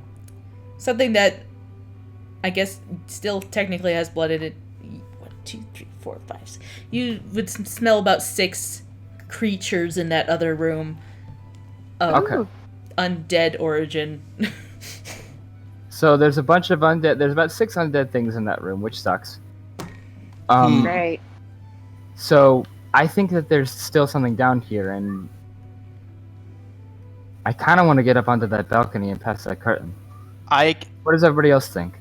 I guess still technically has blood in it. 1, 2, 3, 4, 5. You would smell about 6 creatures in that other room of Okay. undead origin. So there's a bunch of undead. There's about 6 undead things in that room, which sucks. Right. So I think that there's still something down here, and I kind of want to get up onto that balcony and past that curtain. What does everybody else think?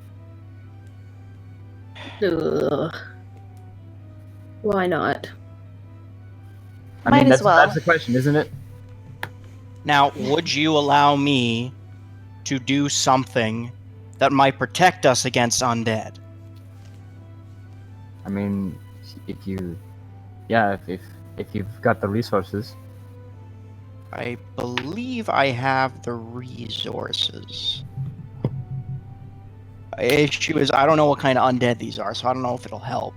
Ugh. Why not? I Might mean, as that's, well. that's the question, isn't it? Now, would you allow me to do something that might protect us against undead? I mean, if you've got the resources. I believe I have the resources. Issue is, I don't know what kind of undead these are, so I don't know if it'll help.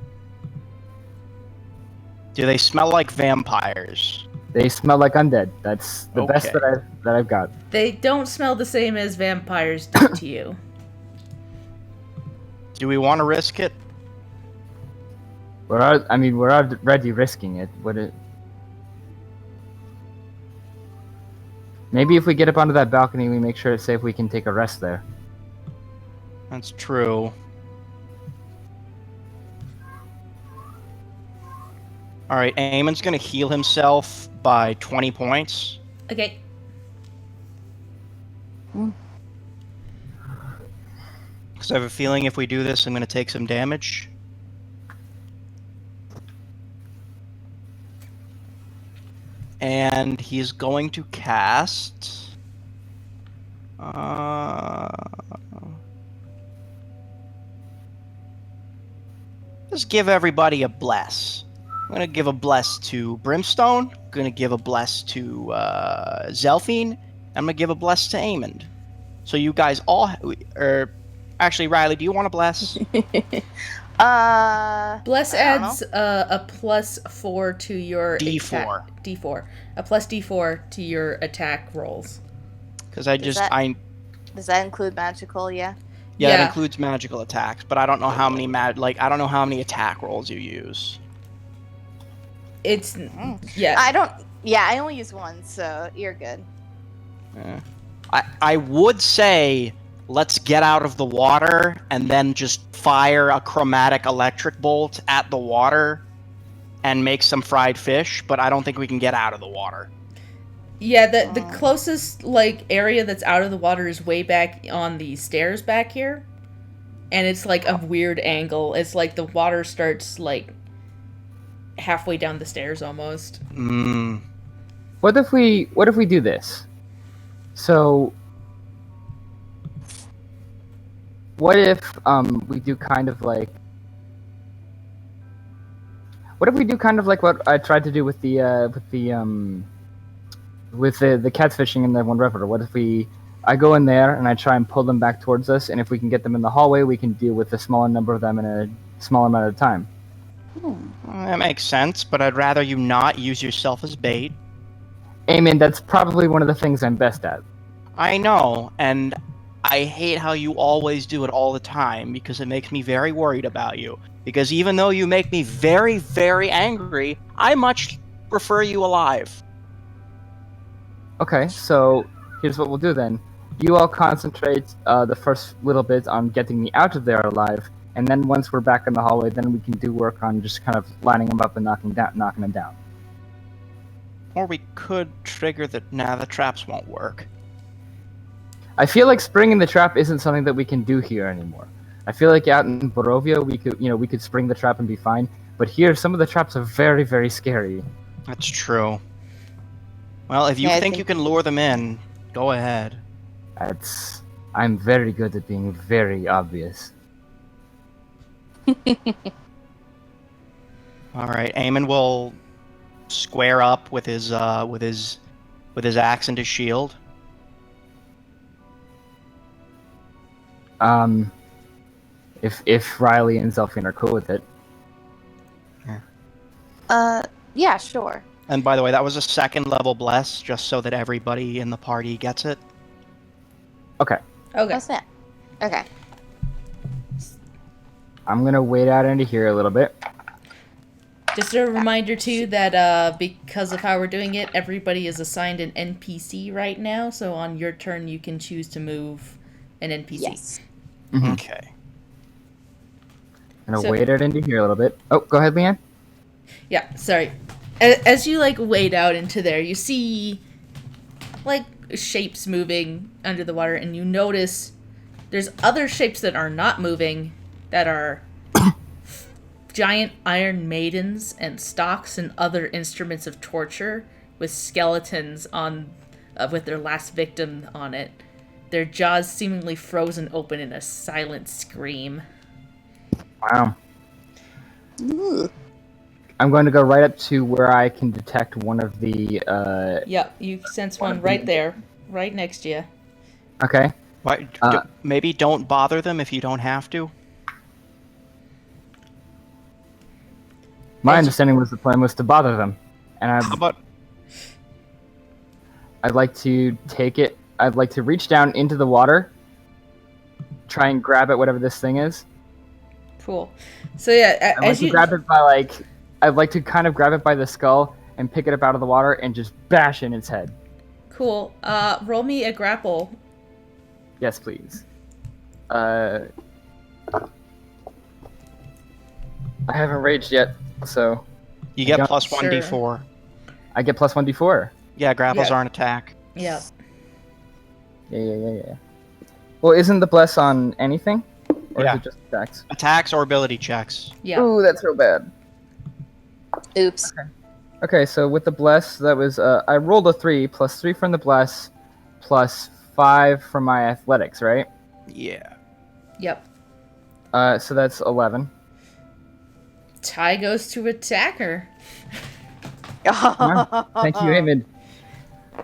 Do they smell like vampires? They smell like undead. That's the best Okay. that I've got. They don't smell the same as vampires do to you. Do we want to risk it? We're already risking it. Maybe if we get up onto that balcony, we make sure it's safe. We can take a rest there. That's true. Alright, Eamon's gonna heal himself by 20 points. Okay. Because I have a feeling if we do this, I'm gonna take some damage. And he's going to cast... Just give everybody a bless. I'm gonna give a bless to Brimstone. I'm gonna give a bless to Zelphine. I'm gonna give a bless to Aemond. So you guys all, actually, Riley, do you want to bless? Bless I don't adds a +4 to your D4. attack. D4. A plus D4 to your attack rolls. Because I Does just, that- Does that include magical? Yeah. yeah, Yeah. that includes magical attacks, but I don't know how many I don't know how many attack rolls you use. It's Mm. yeah. I don't. Yeah, I only use one, so you're good. I would say let's get out of the water and then just fire a chromatic electric bolt at the water and make some fried fish, but I don't think we can get out of the water. Yeah, the closest like area that's out of the water is way back on the stairs back here. And it's like a weird angle. It's like the water starts like halfway down the stairs almost. What if we do this? So what if we do kind of like what I tried to do with the catfishing in the one river? What if I go in there and I try and pull them back towards us, and if we can get them in the hallway, we can deal with a smaller number of them in a smaller amount of time. That makes sense, but I'd rather you not use yourself as bait. Eamon, that's probably one of the things I'm best at. I know, and I hate how you always do it all the time, because it makes me very worried about you. Because even though you make me very, very angry, I much prefer you alive. Okay, so here's what we'll do then. You all concentrate the first little bit on getting me out of there alive, and then once we're back in the hallway, then we can do work on just kind of lining them up and knocking them down. Or we could trigger the traps won't work. I feel like springing the trap isn't something that we can do here anymore. I feel like out in Barovia we could spring the trap and be fine, but here some of the traps are very, very scary. That's true. Well, if you think you can lure them in, go ahead. I'm very good at being very obvious. All right, Eamon will square up with his axe and his shield. If Riley and Zelfin are cool with it. Yeah, sure. And by the way, that was a second level bless, just so that everybody in the party gets it. Okay. Okay. That's it. Okay. I'm gonna wait out into here a little bit. Just a reminder too that because of how we're doing it, everybody is assigned an NPC right now. So on your turn, you can choose to move an NPC. Yes. Mm-hmm. Okay. I'm gonna wait out into here a little bit. Oh, go ahead, Leanne. Yeah, sorry. As you like wade out into there, you see like shapes moving under the water, and you notice there's other shapes that are not moving that are giant iron maidens and stocks and other instruments of torture with skeletons on with their last victim on it. Their jaws seemingly frozen open in a silent scream. Wow. Ooh. I'm going to go right up to where I can detect one of the. Yep, you sense one right there, right next to you. Okay. Maybe don't bother them if you don't have to. My understanding was the plan was to bother them, and How about I'd like to take it. I'd like to reach down into the water, try and grab at whatever this thing is. Cool. So yeah, I'd like to grab it by I'd like to kind of grab it by the skull and pick it up out of the water and just bash in its head. Cool. Roll me a grapple. Yes, please. I haven't raged yet, so you get plus Sure. 1d4? I get plus 1d4. Yeah, grapples Yeah. are an attack. Yeah. Yeah. Well, isn't the bless on anything? Or Yeah. is it just attacks? Attacks or ability checks. Yeah. Ooh, that's real bad. Oops. Okay, so with the bless, that was I rolled a 3 plus 3 from the bless plus 5 from my athletics, right? Yeah. Yep. So that's 11. Ty goes to attack her. Thank you, Eamon.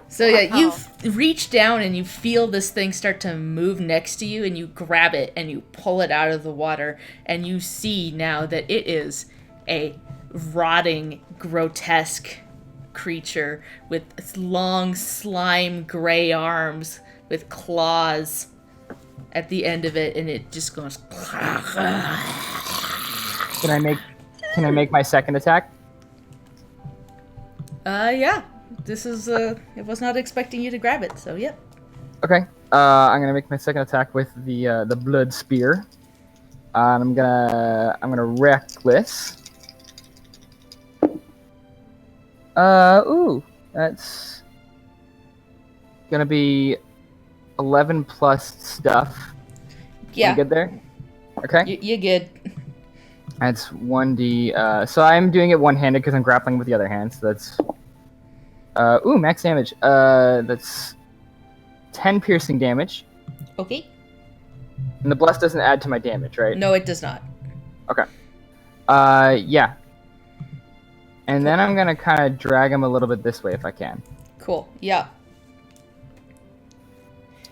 So yeah, you reach down and you feel this thing start to move next to you, and you grab it and you pull it out of the water, and you see now that it is a rotting, grotesque creature with long, slime gray arms with claws at the end of it, and it just goes. Can I make my second attack? Yeah. This is I was not expecting you to grab it, so yep. Okay. I'm gonna make my second attack with the blood spear. And I'm gonna reckless. That's gonna be 11 plus stuff. Yeah, You good there? Okay. you're good. That's 1d. So I'm doing it one-handed because I'm grappling with the other hand. So that's max damage. That's 10 piercing damage, Okay. and the bless doesn't add to my damage, right? No, it does not. Okay. Yeah. And then I'm gonna kind of drag him a little bit this way if I can. Cool. Yeah.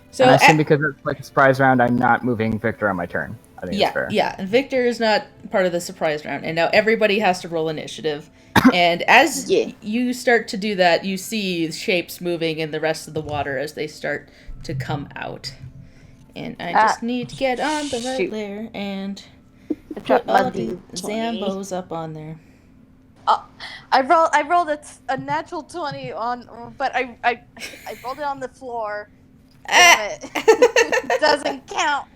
So And I assume because it's like a surprise round, I'm not moving Victor on my turn. I think that's fair. Yeah. And Victor is not part of the surprise round, and now everybody has to roll initiative. And as you start to do that, you see shapes moving in the rest of the water as they start to come out. And I just need to get on the right layer and put all the Zambos up on there. I rolled a natural 20 on, but I rolled it on the floor. Damn it. It doesn't count.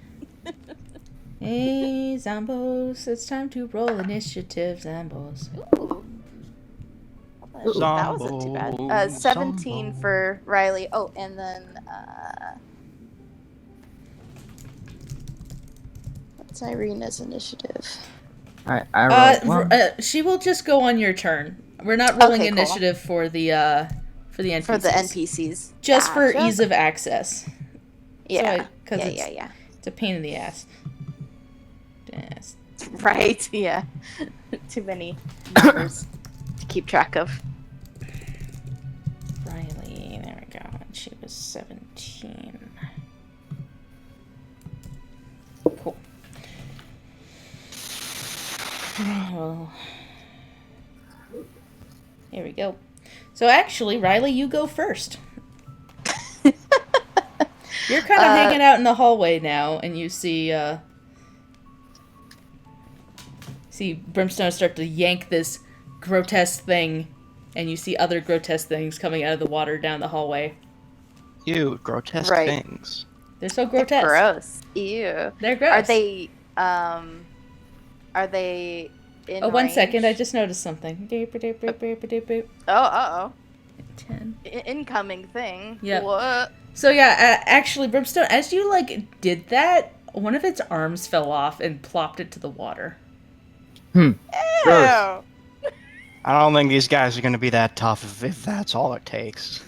Hey, Zambos, it's time to roll initiative, Zambos. Ooh. That wasn't too bad. 17 for Riley. Oh, and then what's Irina's initiative? I rolled one. She will just go on your turn. We're not rolling Okay, cool. initiative for the NPCs. For the NPCs. Just for Gotcha. ease of access. Yeah. So Yeah. It's a pain in the ass. Yes. Right, yeah. Too many numbers to keep track of. Riley, there we go. And she was 17. Cool. Oh. Here we go. So actually, Riley, you go first. You're kind of hanging out in the hallway now, and you see Brimstone start to yank this grotesque thing, and you see other grotesque things coming out of the water down the hallway. Ew, grotesque Right. things. They're so grotesque. Gross. Ew. They're gross. Are they in Oh, 1 range? second. I just noticed something. Boop, boop, boop, boop, boop, boop. Oh. 10. Incoming thing. Yep. What? So yeah, actually, Brimstone, as you did that, one of its arms fell off and plopped it to the water. Ew. Gross. I don't think these guys are going to be that tough if that's all it takes.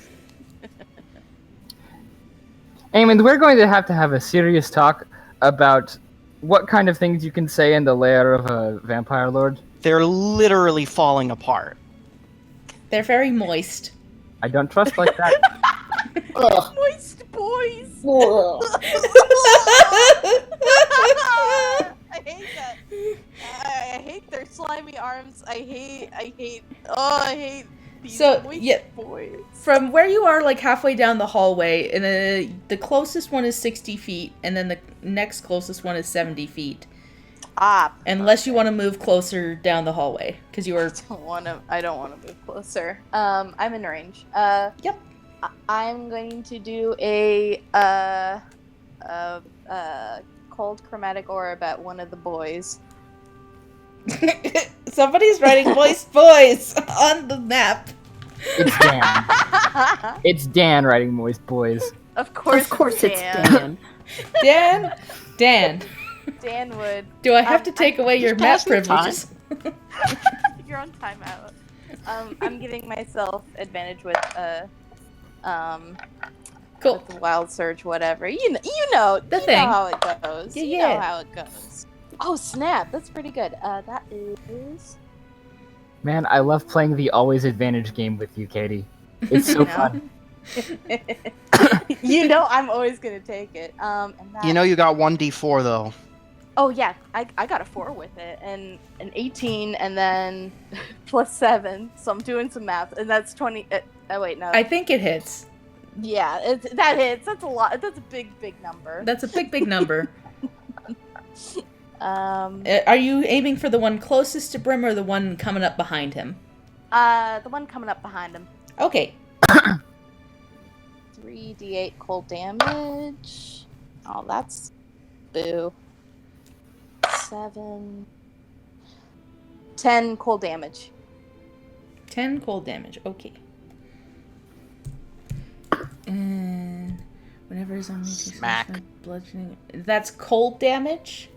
Eamon, we're going to have a serious talk about what kind of things you can say in the lair of a vampire lord. They're literally falling apart. They're very moist. I don't trust like that. Moist boys. I hate that. I hate their slimy arms. I hate these moist boys. From where you are, halfway down the hallway, and the closest one is 60 feet, and then the next closest one is 70 feet. Unless you want to move closer down the hallway, because you are. I don't want to move closer. I'm in range. Yep. I'm going to do a cold chromatic orb at one of the boys. Somebody's writing moist boys on the map. It's Dan. It's Dan writing moist boys. Of course it's Dan. Dan. Dan would. Do I have to take away your map privileges? You're on timeout. I'm giving myself advantage with Cool. with the wild surge, whatever. You know thing. know how it goes. Yeah, You know how it goes. Oh snap! That's pretty good. That is. Man, I love playing the always advantage game with you, Katie. It's so fun. You know I'm always gonna take it. And that... You know you got 1d4 though. Oh yeah, I got a 4 with it, and an 18, and then plus 7. So I'm doing some math, and that's 20. Oh wait, no. I think it hits. Yeah, that hits. That's a lot. That's a big number. That's a big number. The Are you aiming for the one closest to Brim or the one coming up behind him? one coming up behind him. Okay. 3d8 cold damage. Oh, that's boo. 7. 10 cold damage. 10 cold damage. Okay. And whenever zombie takes Smack. bludgeoning, that's cold damage.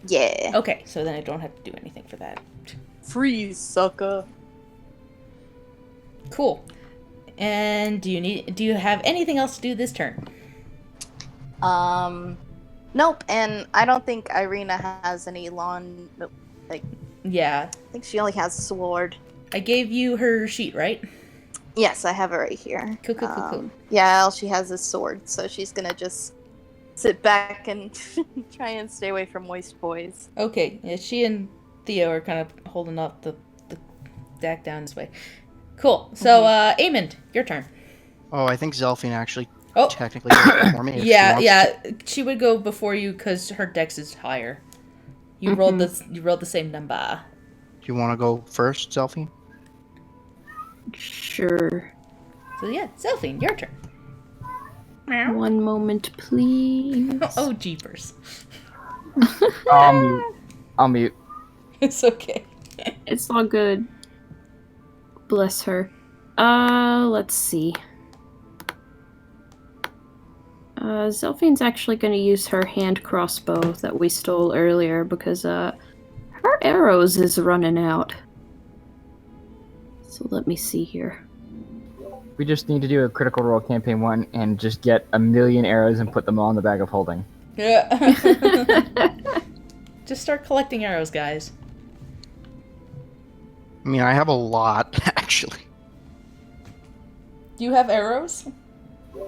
Yeah. Okay, so then I don't have to do anything for that. Freeze, sucker. Cool. And do you have anything else to do this turn? Nope. And I don't think Irina has any lawn. Nope. Yeah. I think she only has sword. I gave you her sheet, right? Yes, I have it right here. Cool. Yeah, all she has is sword, so she's gonna just sit back and try and stay away from moist boys. Okay. Yeah, she and Theo are kind of holding up the deck down this way. Cool. So, Amond, your turn. Oh, I think Zelfine actually Oh. technically goes before me. If she Yeah, wants yeah. She would go before you because her dex is higher. You rolled the same number. Do you want to go first, Zelfine? Sure. So yeah, Zelfine, your turn. Meow. One moment, please. Oh, jeepers. I'll mute. It's okay. It's all good. Bless her. Let's see. Zelfine's actually going to use her hand crossbow that we stole earlier because, her arrows is running out. So let me see here. We just need to do a Critical Role Campaign 1 and just get 1,000,000 arrows and put them all in the bag of holding. Yeah. Just start collecting arrows, guys. I mean, I have a lot, actually. Do you have arrows?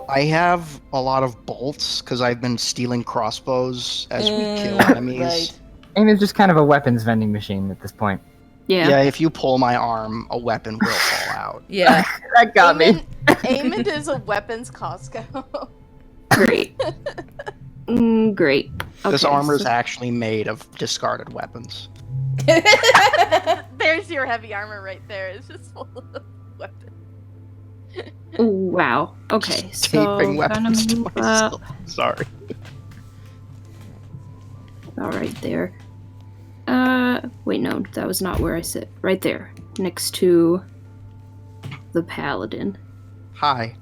I have a lot of bolts, because I've been stealing crossbows as we kill enemies. Right. And it's just kind of a weapons vending machine at this point. Yeah, if you pull my arm, a weapon will fall out. Yeah. That got me. Amond is a weapons Costco. Great. Great. This Okay, armor is so- actually made of discarded weapons. There's your heavy armor right there. It's just full of weapons. Ooh, wow. Okay, Just so taping gonna weapons to move up. myself. Sorry. All right there. Wait, no, that was not where I sit. Right there, next to the paladin. Hi.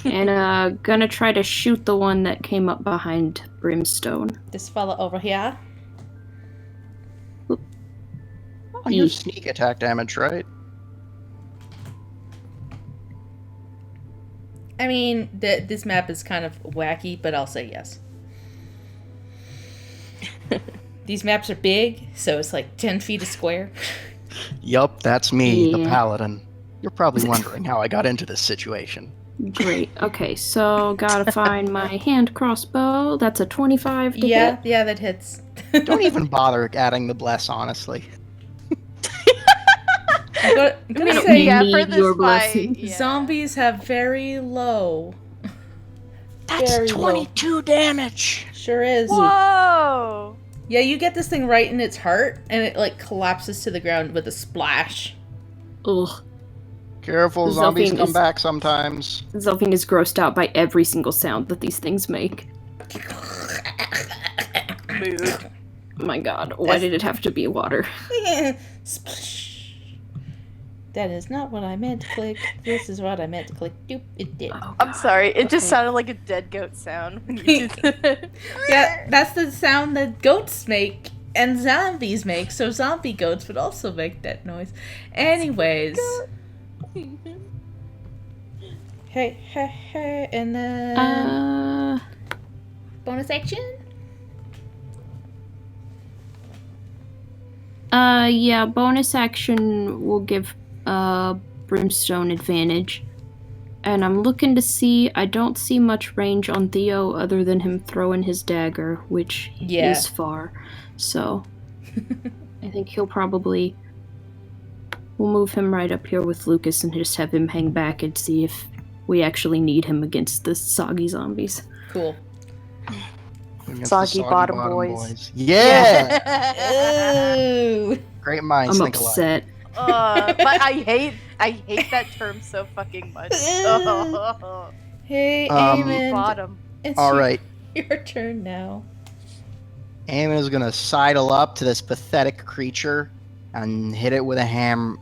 And gonna try to shoot the one that came up behind Brimstone. This fella over here. Oh, you have sneak attack damage, right? I mean, this map is kind of wacky, but I'll say yes. These maps are big, so it's like 10 feet a square. Yup, that's me, the Yeah. paladin. You're probably wondering how I got into this situation. Great. Okay, so gotta find my hand crossbow. That's a 25 to hit. Yeah, that hits. Don't even bother adding the bless, honestly. I'm gonna don't say Yeah, need for this your fight, blessing. yeah. zombies have very low. That's Very low. 22 damage! Sure is. Whoa! Yeah, you get this thing right in its heart, and it like collapses to the ground with a splash. Ugh. Careful, zombies Zelfine come is- back sometimes. Zelfine is grossed out by every single sound that these things make. Mood. My god, why did it have to be water? Splash. That is not what I meant to click. This is what I meant to click. Doop, it did. Oh, I'm sorry, it just Okay. sounded like a dead goat sound when you did that. Yeah, that's the sound that goats make and zombies make, so zombie goats would also make that noise. Anyways. Hey, and then bonus action? Yeah, bonus action will give Brimstone advantage. And I'm looking to see, I don't see much range on Theo other than him throwing his dagger, which Yeah. is far. So, I think he'll probably, we'll move him right up here with Lucas and just have him hang back and see if we actually need him against the soggy zombies. Cool. Against Soggy the bottom boys. Yeah! Ooh. Great minds I'm think alike. upset. But I hate that term so fucking much. Hey, Um, Eamon. Bottom. It's Alright, your turn now. Eamon is gonna sidle up to this pathetic creature and hit it with an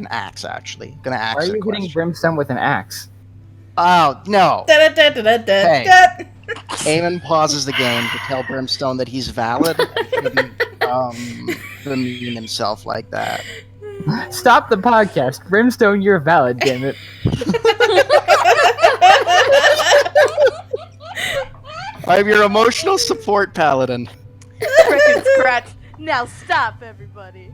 axe. Actually, gonna axe. Why are the you hitting question. Brimstone with an axe? Oh no! Da-da-da-da-da-da. Hey. Eamon pauses the game to tell Brimstone that he's valid and shouldn't demean himself like that. Stop the podcast. Brimstone, you're valid, damn it. I'm your emotional support paladin. Frickin' scratch. Now stop, everybody.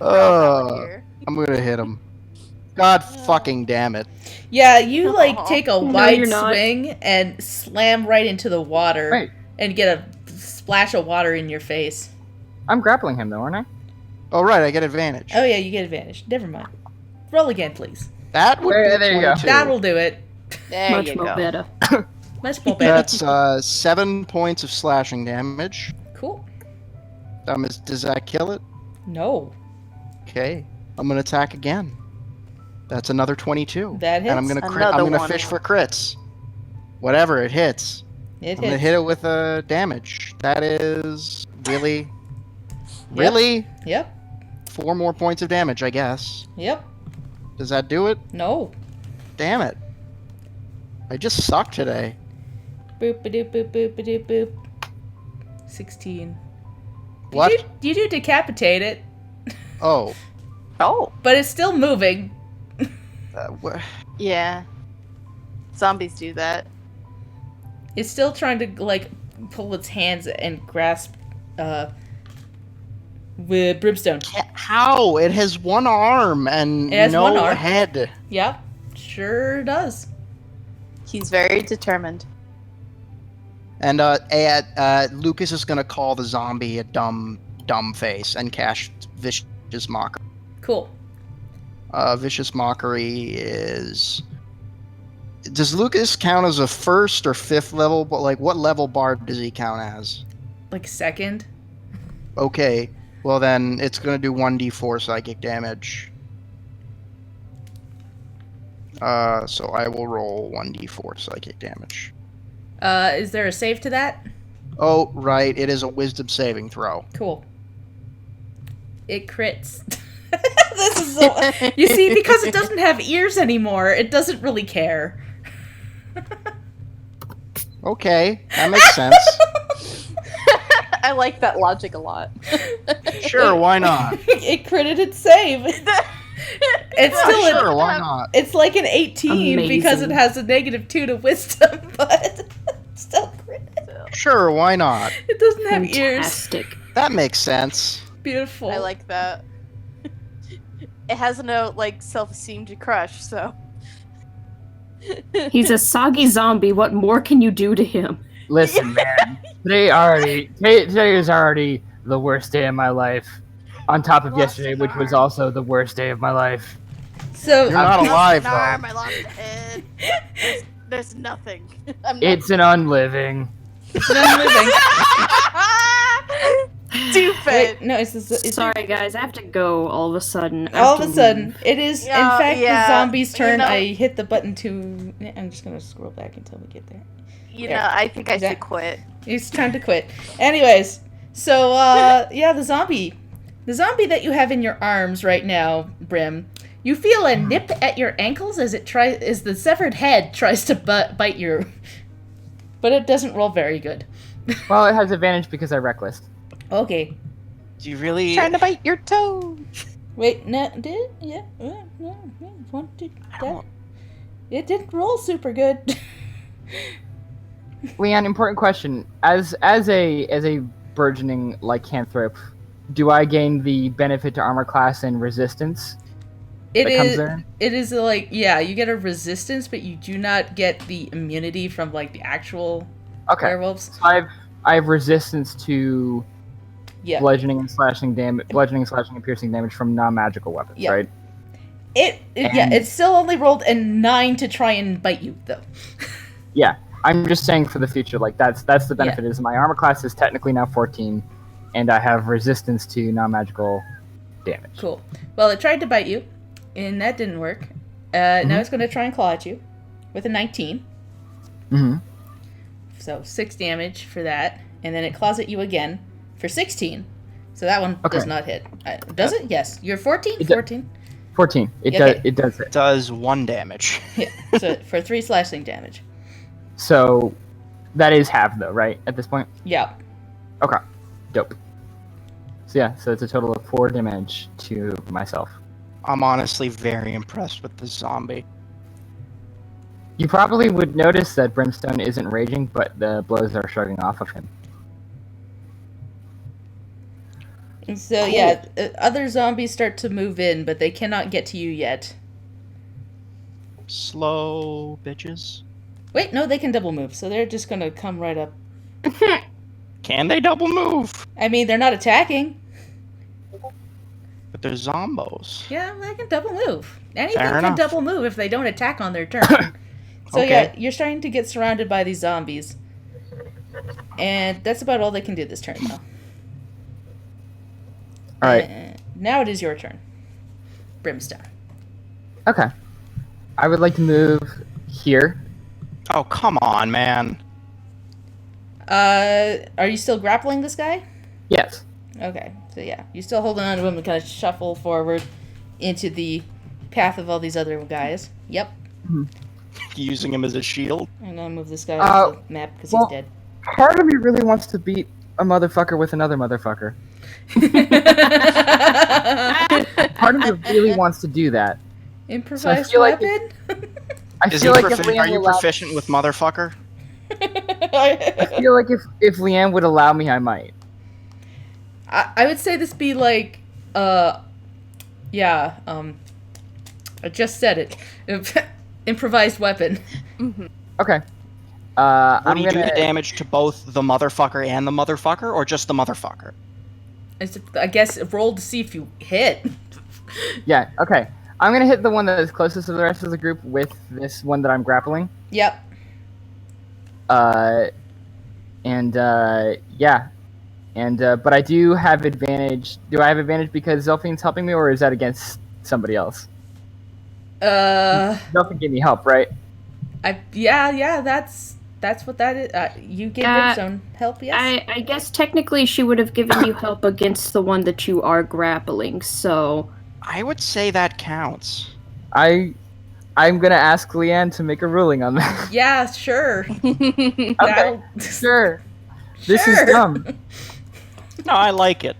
I'm gonna hit him. God fucking damn it. Yeah, you take a No, wide you're not. swing and slam right into the water Wait. and get a splash of water in your face. I'm grappling him, though, aren't I? Oh right, I get advantage. Oh yeah, you get advantage. Never mind. Roll again, please. That would be There you go. 22. That'll do it. There Much you more go. better. Much more better. That's 7 points of slashing damage. Cool. Does that kill it? No, Okay, I'm gonna attack again. That's another 22. that hits. And I'm gonna Another I'm gonna one. fish for crits. Whatever it hits. It I'm gonna hits. hit it with a damage. That is really, Yep. really Yep. 4 more points of damage, I guess. Yep. Does that do it? No. Damn it! I just suck today. Boop a doop boop boop a doop boop. 16. What? You do decapitate it, Oh, Oh. but it's still moving. Yeah. Zombies do that. It's still trying to pull its hands and grasp with Brimstone. how? It has one arm and It has no one arm. head. Yep, sure does. He's very determined. And Lucas is gonna call the zombie a dumb face and cast Vicious Mockery. Cool. Vicious Mockery is. Does Lucas count as a 1st or 5th level? But what level bard does he count as? Second. Okay, well then it's gonna do 1d4 psychic damage. So I will roll 1d4 psychic damage. Is there a save to that? Oh, right, it is a wisdom saving throw. Cool. It crits. This is so. You see, because it doesn't have ears anymore, it doesn't really care. Okay, that makes sense. I like that logic a lot. Sure, why not? It critted its save. It's still Sure, why not? It's like an 18 because it Amazing. has a -2 to wisdom, but still critted. Sure, why not? It doesn't have ears. Fantastic. That makes sense. Beautiful. I like that. It has no self-esteem to crush, so. He's a soggy zombie. What more can you do to him? Listen, man. Today is already the worst day of my life. On top of Lost yesterday, an which was arm. also the worst day of my life. So You're not alive, I lost an arm, though. I lost a head. There's nothing. I'm not It's an unliving. I'm living. stupid. Wait, no, it's Sorry, guys. I have to go all of a sudden. I all have of a to sudden, leave. it is Yeah, in fact yeah, the zombie's you turn. know- I hit the button to. I'm just gonna scroll back until we get there. You know, I think I should Exact- quit. It's time to quit. Anyways, so yeah, the zombie that you have in your arms right now, Brim. You feel a nip at your ankles as the severed head tries to bite your, but it doesn't roll very good. Well, it has advantage because I reckless. Okay. Do you really? Trying to bite your toe. Wait, no, did it? Yeah. One, two, that. It didn't roll super good. Leon, important question. As a burgeoning lycanthrope, do I gain the benefit to armor class and resistance? It That comes is. there? It is you get a resistance, but you do not get the immunity from the actual Okay. werewolves. So I have resistance to Yeah. bludgeoning, slashing, and piercing damage from non-magical weapons, Yeah. right? It still only rolled a 9 to try and bite you though. Yeah. I'm just saying for the future, that's the benefit is my armor class is technically now 14, and I have resistance to non-magical damage. Cool. Well, it tried to bite you, and that didn't work. Now it's going to try and claw at you with a 19. Mm-hmm. So 6 damage for that, and then it claws at you again for 16. So that one does Okay. not hit. Does it? Yes. You're 14? It do- 14? 14. It Okay. does. It does it. Does 1 damage. Yeah. So for 3 slashing damage. So that is half, though, right? At this point. Yeah. Okay. Dope. So yeah. So it's a total of 4 damage to myself. I'm honestly very impressed with this zombie. You probably would notice that Brimstone isn't raging, but the blows are shrugging off of him. And so, yeah, other zombies start to move in, but they cannot get to you yet. Slow bitches. Wait, no, they can double move, so they're just gonna come right up. Can they double move? I mean, they're not attacking. But they're zombos. Yeah, they can double move. Anything Fair can enough. double move if they don't attack on their turn. So Okay. yeah, you're starting to get surrounded by these zombies. And that's about all they can do this turn, though. Alright. Now it is your turn. Brimstone. Okay. I would like to move here. Oh, come on, man. Are you still grappling this guy? Yes. Okay, so yeah, you're still holding on to him and kind of shuffle forward into the path of all these other guys. Yep. Using him as a shield. I'm gonna move this guy off the map because well- he's dead. Part of me really wants to beat a motherfucker with another motherfucker. Part of me really wants to do that. Improvised feel like weapon? I Is feel he like if are Leanne you would allow, proficient with motherfucker? I feel like if Leanne would allow me, I might. I would say this be like, I just said it. Improvised weapon. Okay. Would I'm he do gonna. the damage to both the motherfucker and the motherfucker, or just the motherfucker? I guess roll to see if you hit. Yeah. Okay. I'm gonna hit the one that is closest to the rest of the group with this one that I'm grappling. Yep. Yeah. But I do have advantage. Do I have advantage because Zelfine's helping me, or is that against somebody else? Zelfine gave me help, right? That's what that is. You gave Uh, Brimstone help, yes? I guess technically she would have given you help against the one that you are grappling, so... I would say that counts. I'm gonna ask Leanne to make a ruling on that. Yeah, sure. Okay. Sure. This Sure. is dumb. No, I like it.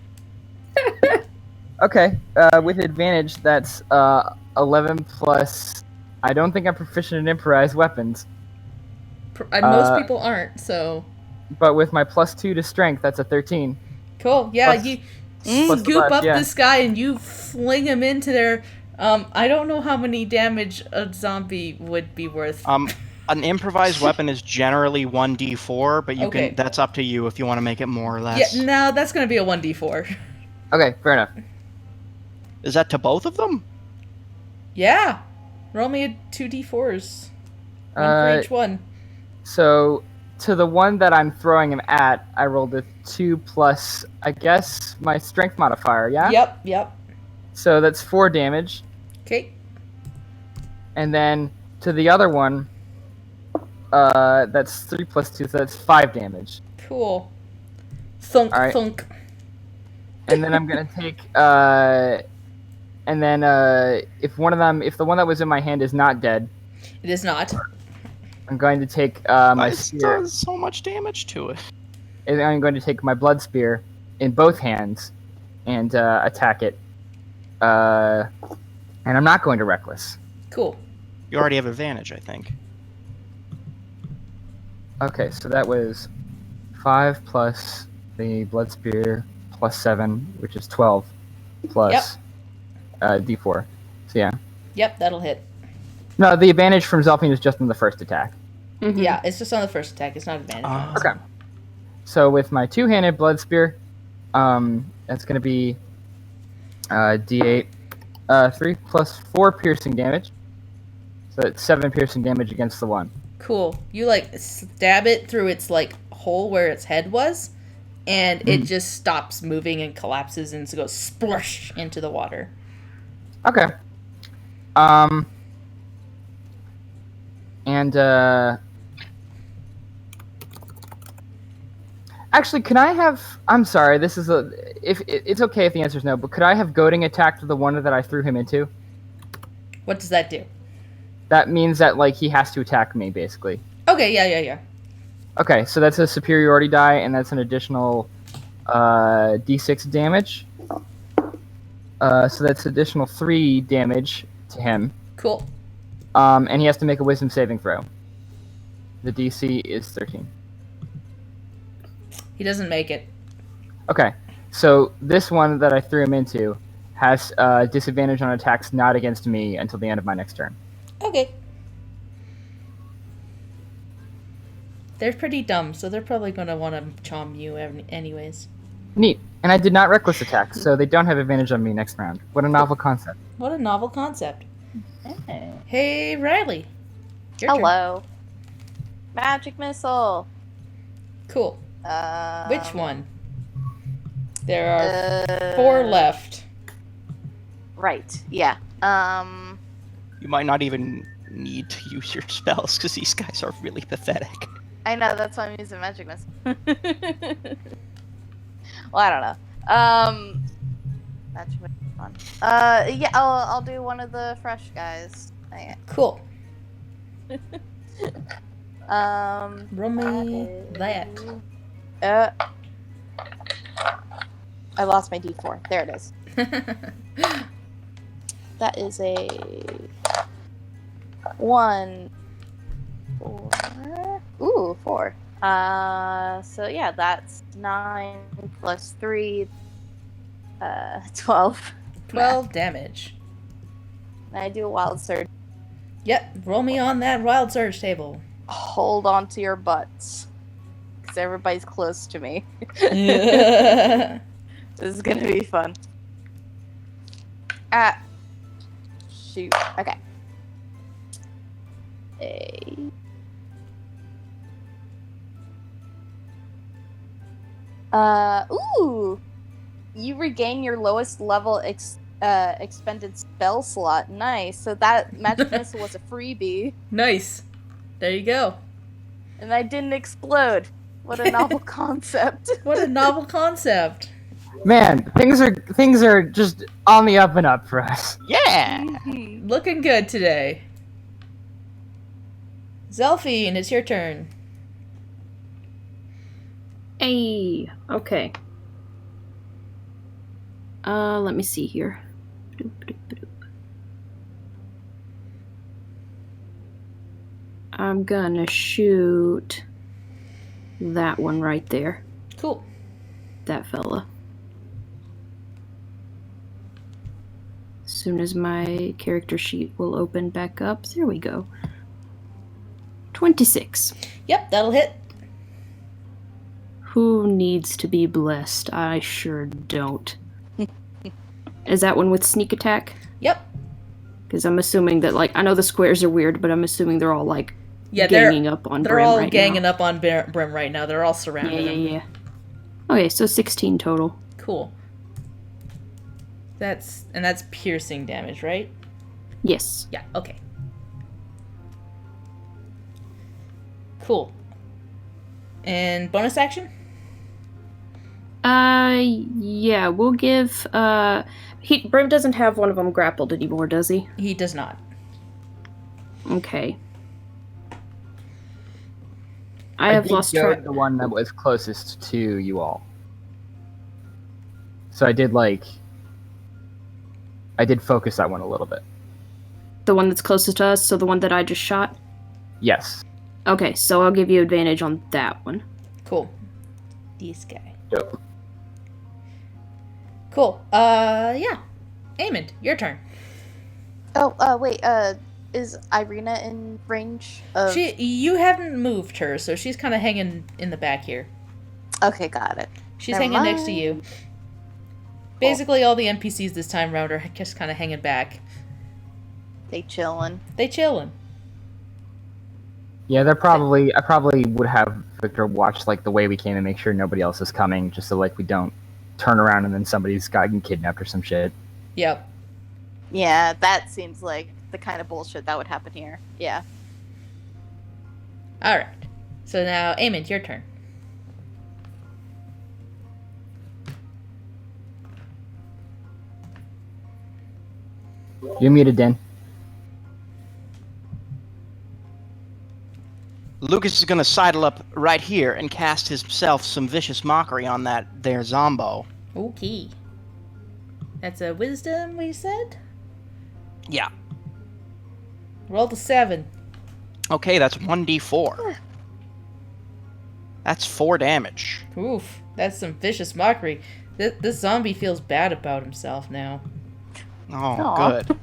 Okay. With advantage, that's 11 plus. I don't think I'm proficient in improvised weapons, Most people aren't, so... but with my +2 to strength, that's a 13. Cool. Yeah, Plus- you plus the scoop buff, up yeah. this guy and you fling him into there. I don't know how many damage a zombie would be worth. An improvised weapon is generally 1d4, but you Okay. can. That's up to you if you want to make it more or less. Yeah, no, that's gonna be a 1d4. Okay, fair enough. Is that to both of them? Yeah. Roll me a 2d4s. One Uh, for each one. So to the one that I'm throwing him at, I rolled a 2 plus, I guess, my strength modifier. Yeah. Yep. So that's 4 damage, Okay. and then to the other one, that's 3 plus 2, so that's 5 damage. Cool. Thunk, Alright. thunk. And then I'm gonna take, and then if the one that was in my hand is not dead, It is not. I'm going to take my It spear. does so much damage to it. And I'm going to take my blood spear in both hands and attack it. And I'm not going to reckless. Cool. You already have advantage, I think. Okay, so that was 5 plus the blood spear plus 7, which is 12 plus d4. So yeah. Yep, that'll hit. No, the advantage from Zelfine is just on the first attack. Mhm. Yeah, it's just on the first attack. It's not advantage. on this Okay. So with my two-handed blood spear, that's going to be d8, 3 plus 4 piercing damage. So it's 7 piercing damage against the one. Cool. You like stab it through its like hole where its head was, and it just stops moving and collapses and goes splush into the water. Okay. And Actually, can I have? I'm sorry. This is a. If it's okay if the answer is no, but could I have goading attack to the one that I threw him into? What does that do? That means that like he has to attack me, basically. Okay, yeah. Okay, so that's a superiority die, and that's an additional d6 damage. So that's additional 3 damage to him. Cool. And he has to make a wisdom saving throw. The DC is 13. He doesn't make it. Okay, so this one that I threw him into has disadvantage on attacks not against me until the end of my next turn. Okay. They're pretty dumb, so they're probably going to want to chom you anyways. Neat. And I did not reckless attack, so they don't have advantage on me next round. What a novel concept. What a novel concept. Hey, Riley. Your Hello. Magic missile. turn. Cool. Which one? There are 4 4 left. Right. Yeah. You might not even need to use your spells because these guys are really pathetic. I know, that's why I'm using magic missile. Well, I don't know. Magic missile. Fun. Yeah, I'll do one of the fresh guys. Cool. Roll me that. I lost my D4. There it is. That is a 1, 4. Ooh, 4. So yeah, that's 9 plus 3. 12. 12 damage. And I do a wild surge. Yep, roll me on that wild surge table. Hold on to your butts. Because everybody's close to me. Yeah. This is gonna be fun. Ah. Shoot. Okay. Ooh! You regain your lowest level expended spell slot. Nice. So that magic missile was a freebie. Nice. There you go. And I didn't explode. What a novel concept. What a novel concept. Man, things are just on the up and up for us. Yeah! Looking good today. Zelphine, it's your turn. Hey, okay. Let me see here. I'm gonna shoot that one right there. Cool. That fella. As soon as my character sheet will open back up. There we go. 26. Yep, that'll hit. Who needs to be blessed? I sure don't. Is that one with sneak attack? Yep. Because I'm assuming that, like, I know the squares are weird, but I'm assuming they're all, like, Yeah, ganging up on they're Brim all right ganging now. up on Brim right now. They're all surrounding him. Yeah. Okay, so 16 total. Cool. That's piercing damage, right? Yes. Yeah, okay. Cool. And bonus action? Yeah, we'll give, Brim doesn't have one of them grappled anymore, does he? He does not. Okay. I have lost track. track. The one that was closest to you all. So I did focus that one a little bit. The one that's closest to us, so the one that I just shot? Yes. Okay, so I'll give you advantage on that one. Cool. This guy. Dope. Cool. Yeah. Amond, your turn. Oh, wait, is Irina in range of... You haven't moved her, so she's kind of hanging in the back here. Okay, got it. She's Never hanging next to mind. you. Basically, all the NPCs this time round are just kind of hanging back. They chillin'. They chillin'. Yeah, I probably would have Victor watch like the way we came and make sure nobody else is coming, just so like we don't turn around and then somebody's gotten kidnapped or some shit. Yep. Yeah, that seems like the kind of bullshit that would happen here. Yeah. All right. So now, Amond, your turn. You're muted, Dan. Lucas is gonna sidle up right here and cast himself some vicious mockery on that there zombo. Okay. That's a wisdom, we said? Yeah. Roll the 7. Okay, that's 1d4. That's 4 damage. Oof, that's some vicious mockery. This zombie feels bad about himself now. Oh, Aw. good.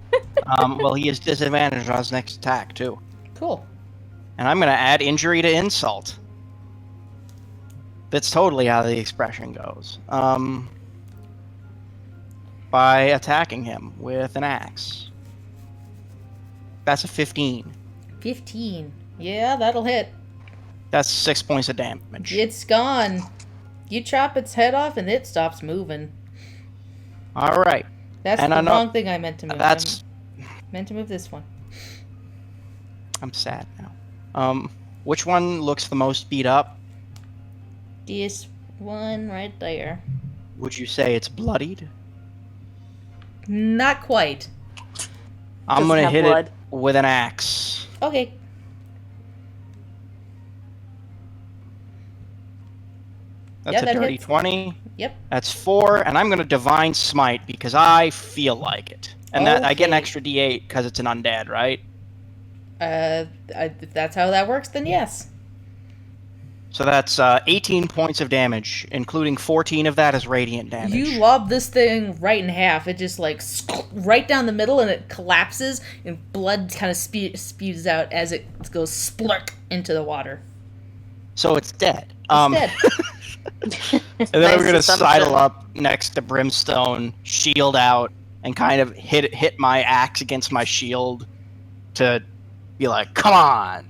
Well, he has disadvantage on his next attack, too. Cool. And I'm going to add injury to insult. That's totally how the expression goes. By attacking him with an axe. That's a 15. 15. Yeah, that'll hit. That's 6 points of damage. It's gone. You chop its head off and it stops moving. All right. That's And the I know- wrong thing I meant to move. That's... I meant to move this one. I'm sad now. Which one looks the most beat up? This one right there. Would you say it's bloodied? Not quite. I'm Doesn't going to have hit blood. it with an axe. Okay. That's Yeah, a that dirty hits. 20. Yep. That's 4, and I'm going to Divine Smite because I feel like it. And that I get an Okay. extra D8 because it's an undead, right? If that's how that works, then yes. So that's 18 points of damage, including 14 of that is radiant damage. You lob this thing right in half. It just like right down the middle, and it collapses, and blood kind of spews out as it goes splurk into the water. So it's dead. It's dead. And then Nice I'm going to assumption. sidle up next to Brimstone, shield out, and kind of hit my axe against my shield to be like, come on,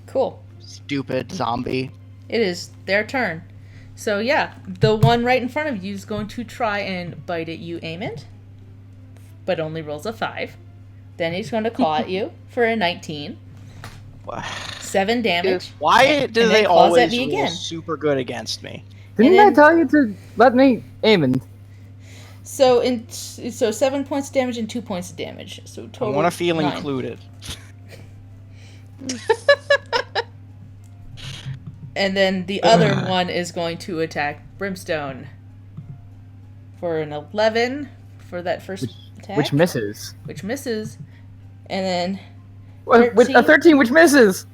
Cool. stupid zombie. It is their turn. So yeah, the one right in front of you is going to try and bite at you, Amond, but only rolls a 5. Then he's going to claw at you for a 19. 7 damage. Why do and they then claws at always me roll again. super good against me? Didn't And I then- tell you to let me aim? So 7 points of damage and 2 points of damage. So I total. want to feel 9. included. And then the other one is going to attack Brimstone for an 11 for that first attack, Which misses. which misses, and then With a 13, which misses.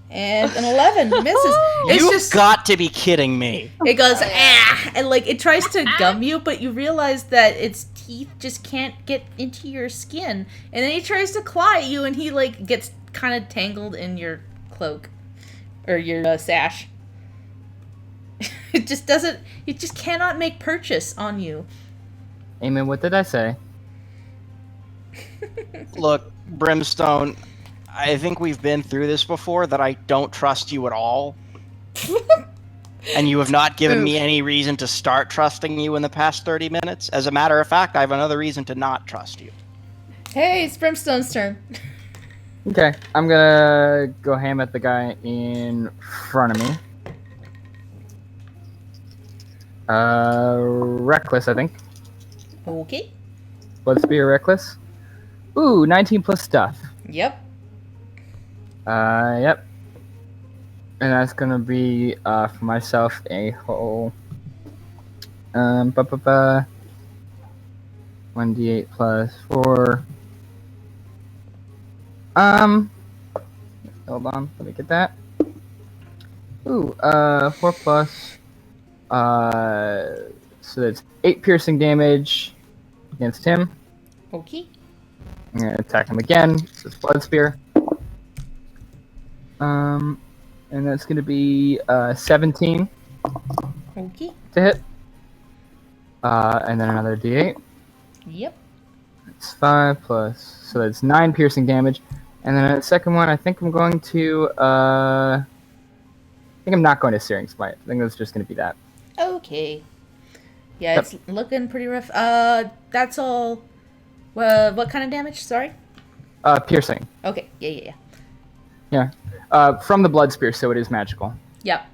and an 11 misses. It's You've just got to be kidding me. it goes ah, and like it tries to gum you, but you realize that its teeth just can't get into your skin, and then he tries to claw at you, and he like gets kind of tangled in your cloak or your sash. It just doesn't. It just cannot make purchase on you. Amen, what did I say? Look, Brimstone, I think we've been through this before, that I don't trust you at all. And you have not given me any reason to start trusting you in the past 30 minutes. As a matter of fact, I have another reason to not trust you. Hey, it's Brimstone's turn. Okay, I'm gonna go ham at the guy in front of me. Reckless, I think. Okay. Blood Spear Reckless. Ooh, 19 plus stuff. Yep. Yep. And that's gonna be, for myself, a whole, 1d8 plus 4. Hold on, let me get that. Ooh, 4 plus, so that's 8 piercing damage against him. Okay. I'm gonna attack him again. So it's Blood Spear. And that's gonna be 17 Okay. to hit. And then another d8. Yep. It's 5 plus, so that's 9 piercing damage. And then the second one, I think I'm going to, I think I'm not going to Searing Smite. I think that's just gonna be that. Okay. Yeah, Yep. it's looking pretty rough. That's all. What kind of damage? Sorry. Piercing. Okay. Yeah. Yeah. From the Blood Spear, so it is magical. Yep.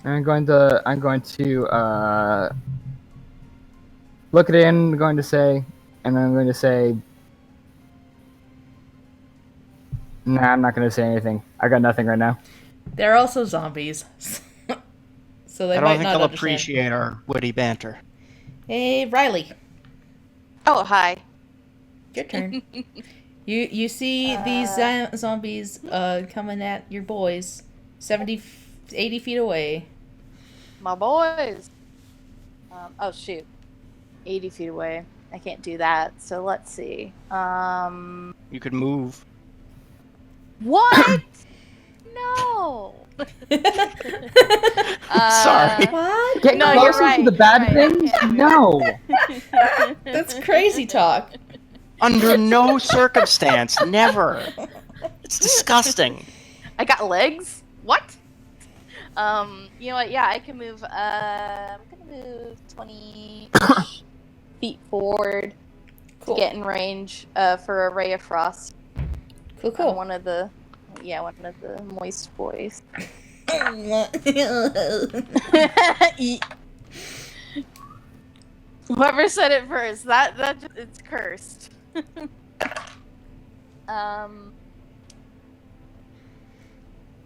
I'm going to look at it and I'm going to say, and then I'm going to say, nah, I'm not going to say anything. I got nothing right now. They're also zombies. So they I don't might think not they'll understand. appreciate our witty banter. Hey, Riley. Oh, hi. Your turn. You see these zombies coming at your boys 80 feet away. My boys. Oh, shoot. 80 feet away. I can't do that. So let's see. You could move. What? No. Sorry. What? Get No, you're closer right, to the you're bad right. things? I can't. No. That's crazy talk. Under no circumstance. Never. It's disgusting. I got legs? What? You know what? Yeah, I can move. I'm gonna move 20 feet forward Cool. to get in range for a ray of frost. Cool, On cool. one of the moist boys. Whoever said it first, it's cursed.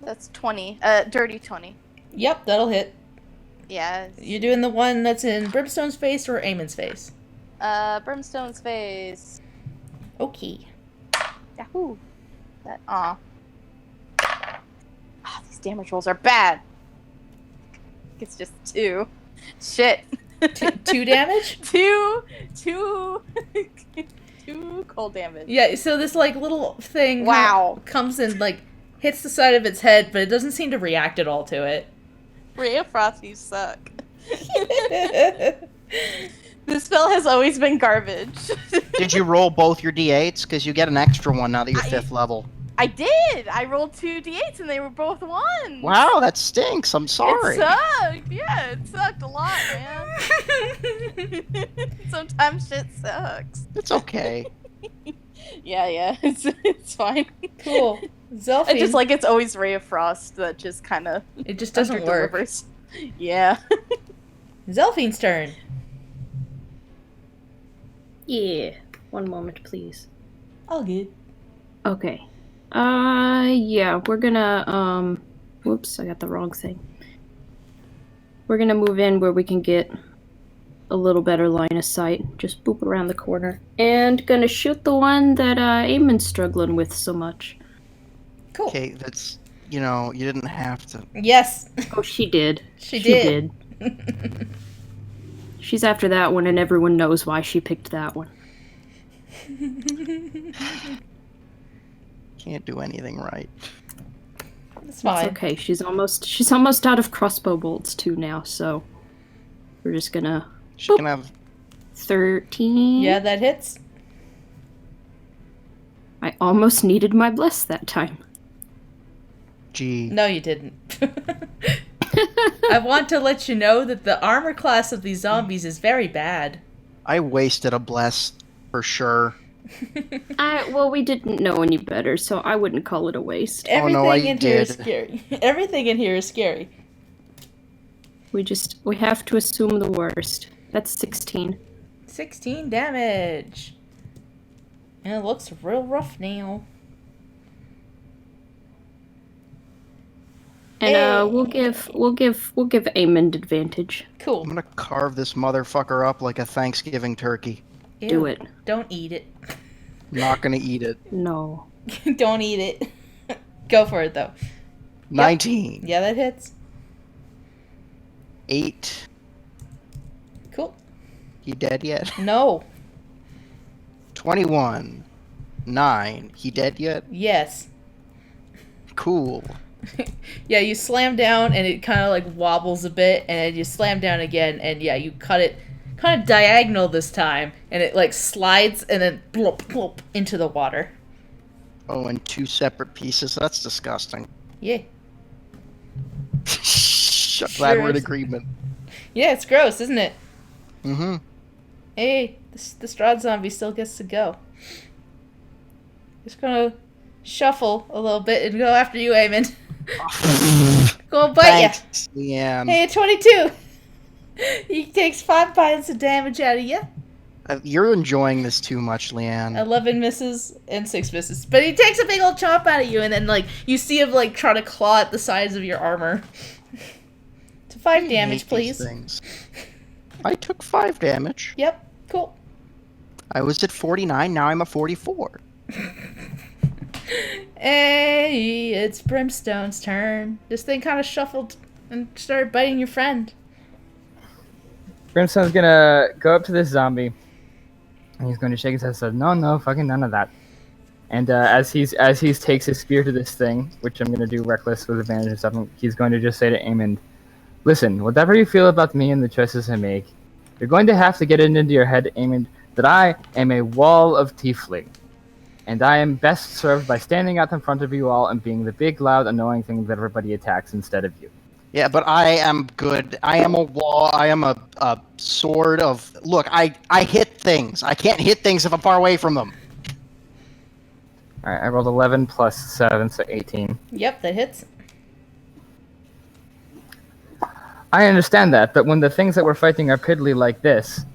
That's 20. Dirty 20. Yep, that'll hit. Yeah. You're doing the one that's in Brimstone's face or Eamon's face? Brimstone's face. Okay. Yahoo! These damage rolls are bad. It's just 2. Shit. Two damage? 2 cold damage. Yeah, so this like little thing Wow. comes and like hits the side of its head, but it doesn't seem to react at all to it. Ray of Frost, you suck. This spell has always been garbage. Did you roll both your d8s? Because you get an extra one now that you're 5th level. I did. I rolled 2 d8s and they were both 1s. Wow, that stinks. I'm sorry. It sucked. Yeah, it sucked a lot, man. Sometimes shit sucks. It's okay. Yeah, it's fine. Cool. Zelfie. I just like it's always Ray of Frost that just kind of it just doesn't work. delivers. Yeah. Zelfine's turn. Yeah. One moment, please. All good. Okay. Yeah, we're gonna, whoops, I got the wrong thing. We're gonna move in where we can get a little better line of sight. Just boop around the corner. And gonna shoot the one that, Eamon's struggling with so much. Cool. Okay, that's, you know, you didn't have to. Yes. Oh, she did. She did. She's after that one, and everyone knows why she picked that one. Can't do anything right. It's fine. It's okay. She's almost out of crossbow bolts too now, so we're just gonna She can have 13. Yeah, that hits. I almost needed my bless that time. G. No, you didn't. I want to let you know that the armor class of these zombies is very bad. I wasted a bless for sure. Well, we didn't know any better, so I wouldn't call it a waste. Everything no, I in here is did. scary. Everything in here is scary. We have to assume the worst. That's 16. 16 damage. And it looks real rough now. And Hey. we'll give Aemond advantage. I'm Cool. gonna carve this motherfucker up like a Thanksgiving turkey. Ew. Do it. Don't eat it. I'm not gonna eat it. No. Don't eat it. Go for it, though. 19. Yeah, that hits. 8. Cool. He dead yet? No. 21. 9. He dead yet? Yes. Cool. Yeah, you slam down and it kind of like wobbles a bit, and then you slam down again, and yeah, you cut it kind of diagonal this time, and it like slides and then blop, blop into the water. Oh, in 2 separate pieces? That's disgusting. Yeah. I'm glad we're in is. agreement. Yeah, it's gross, isn't it? Mm-hmm. Hey, the Strahd zombie still gets to go. Just gonna shuffle a little bit and go after you, Eamon. Go and bite ya. Thanks, Leanne. Hey, 22. He takes 5 points of damage out of you. You're enjoying this too much, Leanne. 11 misses and 6 misses. But he takes a big old chomp out of you, and then, like, you see him, like, try to claw at the sides of your armor. To 5 damage, please. Things. I took 5 damage. Yep, cool. I was at 49, now I'm at 44. Hey, it's Brimstone's turn. This thing kind of shuffled and started biting your friend. Brimstone's gonna go up to this zombie, and he's going to shake his head and say, no, fucking none of that. And as he takes his spear to this thing, which I'm gonna do reckless with advantage and stuff, he's going to just say to Aemond, listen, whatever you feel about me and the choices I make, you're going to have to get it into your head, Aemond, that I am a wall of tiefling. And I am best served by standing out in front of you all and being the big, loud, annoying thing that everybody attacks instead of you. Yeah, but I am good. I am a wall. I am a sword of... Look, I hit things. I can't hit things if I'm far away from them. Alright, I rolled 11 plus 7, so 18. Yep, that hits. I understand that, but when the things that we're fighting are piddly like this,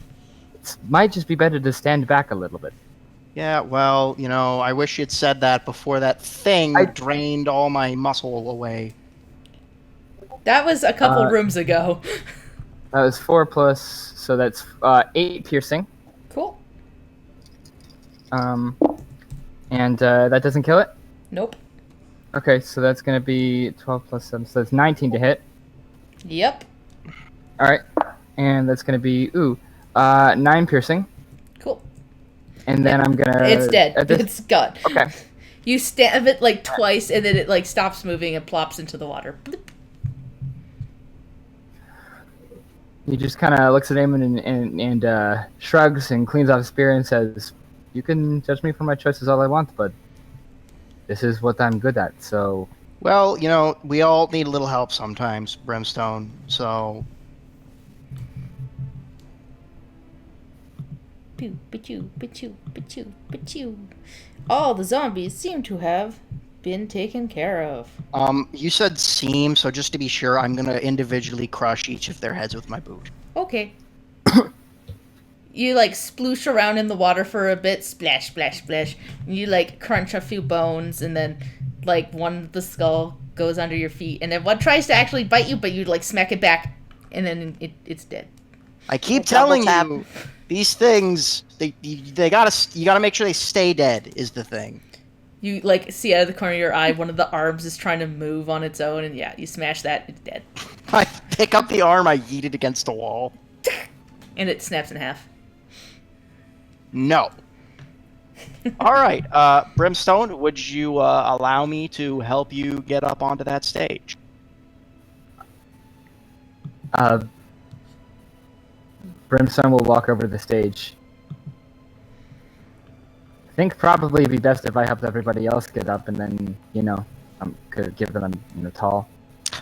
it might just be better to stand back a little bit. Yeah, well, you know, I wish you'd said that before that thing drained all my muscle away. That was a couple rooms ago. That was 4 plus, so that's 8 piercing. Cool. And that doesn't kill it? Nope. Okay, so that's going to be 12 plus 7, so that's 19 to hit. Yep. Alright, and that's going to be, 9 piercing. Cool. And then I'm going to... It's dead. It's gone. Okay. You stab it, like, twice, and then it, like, stops moving and plops into the water. Bloop. He just kind of looks at him and shrugs and cleans off his spear and says, you can judge me for my choices all I want, but this is what I'm good at, so... Well, you know, we all need a little help sometimes, Brimstone, so... Pew, ba-choo, ba-choo, ba-choo, ba-choo. All the zombies seem to have been taken care of. You said seam, so just to be sure, I'm gonna individually crush each of their heads with my boot. Okay. You, like, sploosh around in the water for a bit, splash, splash, splash. And you, like, crunch a few bones, and then, like, the skull goes under your feet. And then one tries to actually bite you, but you, like, smack it back, and then it's dead. I keep telling you, these things, you gotta make sure they stay dead, is the thing. You, like, see out of the corner of your eye, one of the arms is trying to move on its own, and yeah, you smash that, it's dead. I pick up the arm, I yeet it against the wall. And it snaps in half. No. Alright, Brimstone, would you allow me to help you get up onto that stage? Brimstone will walk over the stage. I think probably it'd be best if I helped everybody else get up and then, you know, could give them a tall.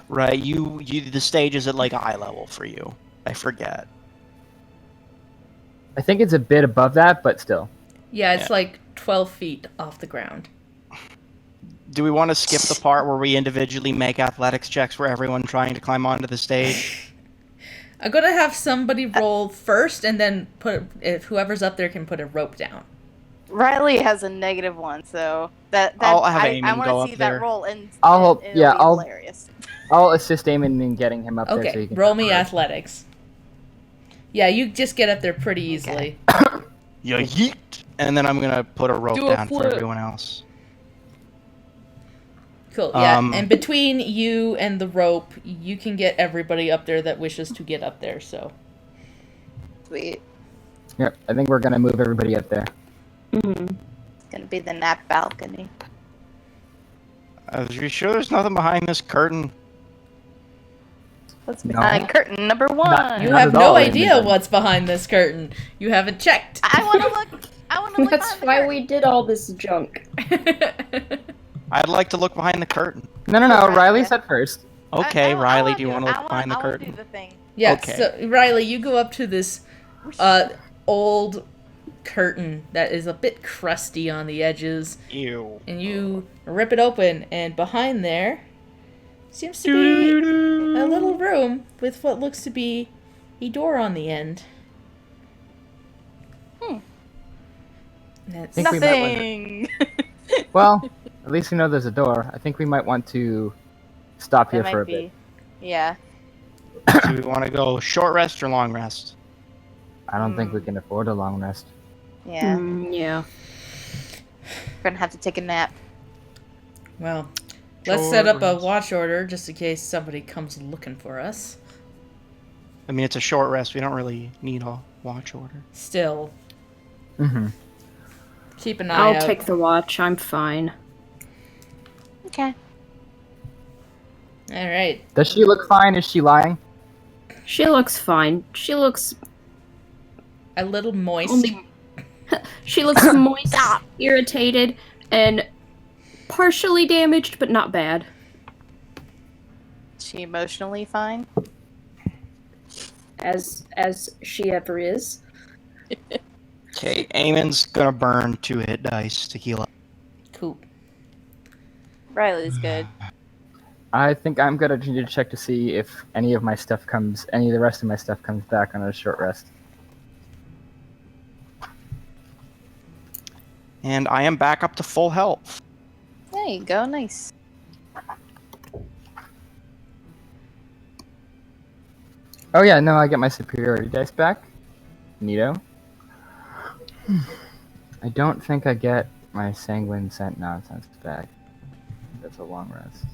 Right, the stage is at like eye level for you. I forget. I think it's a bit above that, but still. Yeah, it's like 12 feet off the ground. Do we want to skip the part where we individually make athletics checks for everyone trying to climb onto the stage? I'm gonna have somebody roll first, and then if whoever's up there can put a rope down. Riley has a -1, so I'll have I Eamon go want to up see that there. roll, and I'll it'll be hilarious. I'll assist Eamon in getting him up there. So he Okay, can roll me athletics. Yeah, you just get up there pretty easily. Yeah, yeet! And then I'm gonna put a rope Do a down for flip. everyone else. Cool, yeah, and between you and the rope, you can get everybody up there that wishes to get up there, so. Sweet. Yep, I think we're gonna move everybody up there. Mm-hmm. It's gonna be the nap balcony. Are you sure there's nothing behind this curtain? What's No. behind curtain number 1? You Not have at no all, idea Eamon. what's behind this curtain. You haven't checked. I want to look. I want to look. That's behind the why curtain. we did all this junk. I'd like to look behind the curtain. No, Right, Riley yeah. said first. Okay, I Riley, wanna do you want to look I behind the I wanna curtain? do the thing. Yeah, Okay. so Riley, you go up to this old curtain that is a bit crusty on the edges, Ew. and you rip it open, and behind there seems to be a little room with what looks to be a door on the end. That's think we might want Nothing. Well, at least we know there's a door. I think we might want to stop here That for might a bit. be. Yeah. Do we want to go short rest or long rest? I don't think we can afford a long rest. Yeah. Yeah. We're gonna have to take a nap. Well, let's Short set up a rest. watch order just in case somebody comes looking for us. I mean, it's a short rest. We don't really need a watch order. Still, Mm-hmm. keep an eye I'll out. take the watch. I'm fine. Okay. All right. Does she look fine? Is she lying? She looks fine. She looks A little moist. only. She looks moist, irritated, and partially damaged, but not bad. Is she emotionally fine? As she ever is. Okay, Eamon's gonna burn 2 hit dice to heal up. Cool. Riley's good. I think I'm gonna need to check to see if any of the rest of my stuff comes back on a short rest. And I am back up to full health. There you go. Nice. Oh yeah, no, I get my superiority dice back. Neato. I don't think I get my sanguine scent nonsense back. That's a long rest.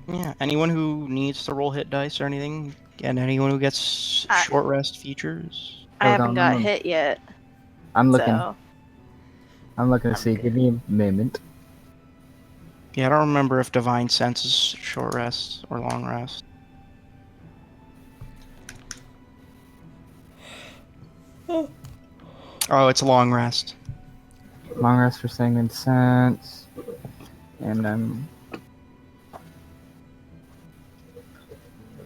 Yeah, anyone who needs to roll hit dice or anything, and anyone who gets I- short rest features. I Hold haven't on, got I'm- hit yet. I'm looking. So I'm looking to see. Give me a moment. Yeah, I don't remember if divine sense is short rest or long rest. Oh, it's a long rest. Long rest for sanguine scent. And then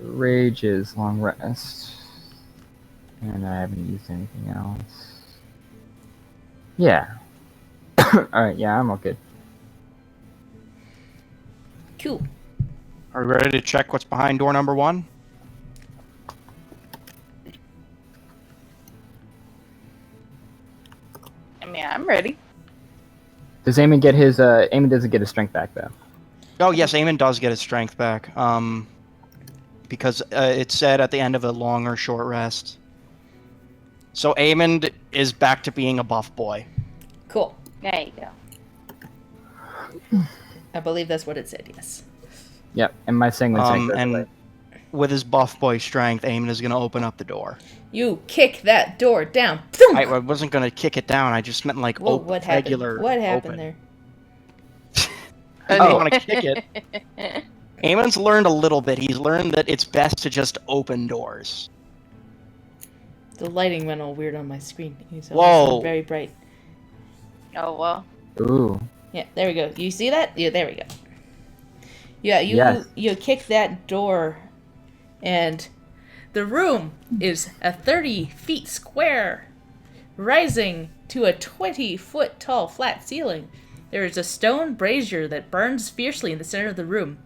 rage is long rest. And I haven't used anything else. Yeah. Alright, yeah, I'm all good. Cool. Are we ready to check what's behind door number 1? I mean, I'm ready. Does Eamon get his Eamon doesn't get his strength back though. Oh yes, Eamon does get his strength back. Because it said at the end of a long or short rest. So Eamon is back to being a buff boy. Cool. There you go. I believe that's what it said, yes. Yep, and my sanguine scent goes away. And with his buff boy strength, Eamon is going to open up the door. You kick that door down. I wasn't going to kick it down. I just meant like Whoa, what happened? regular. What happened open. there? I didn't want to kick it. Eamon's learned a little bit. He's learned that it's best to just open doors. The lighting went all weird on my screen. It's all Whoa. very bright. Oh well. Ooh. Yeah, there we go. You see that? Yeah, there we go. Yeah, Yes. you kick that door, and the room is a 30 feet square, rising to a 20-foot tall flat ceiling. There is a stone brazier that burns fiercely in the center of the room,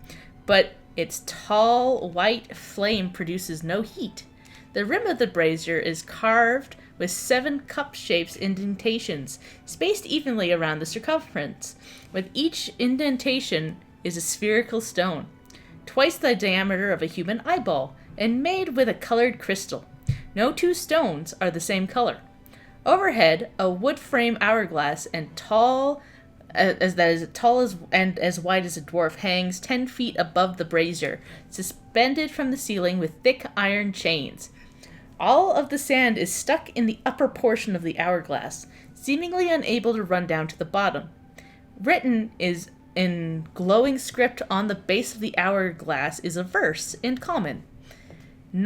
but its tall white flame produces no heat. The rim of the brazier is carved with 7 cup-shaped indentations, spaced evenly around the circumference. With each indentation is a spherical stone, twice the diameter of a human eyeball, and made with a colored crystal. No 2 stones are the same color. Overhead, a wood frame hourglass and tall as wide as a dwarf hangs 10 feet above the brazier, suspended from the ceiling with thick iron chains. All of the sand is stuck in the upper portion of the hourglass, seemingly unable to run down to the bottom. Written is in glowing script on the base of the hourglass is a verse in common. 2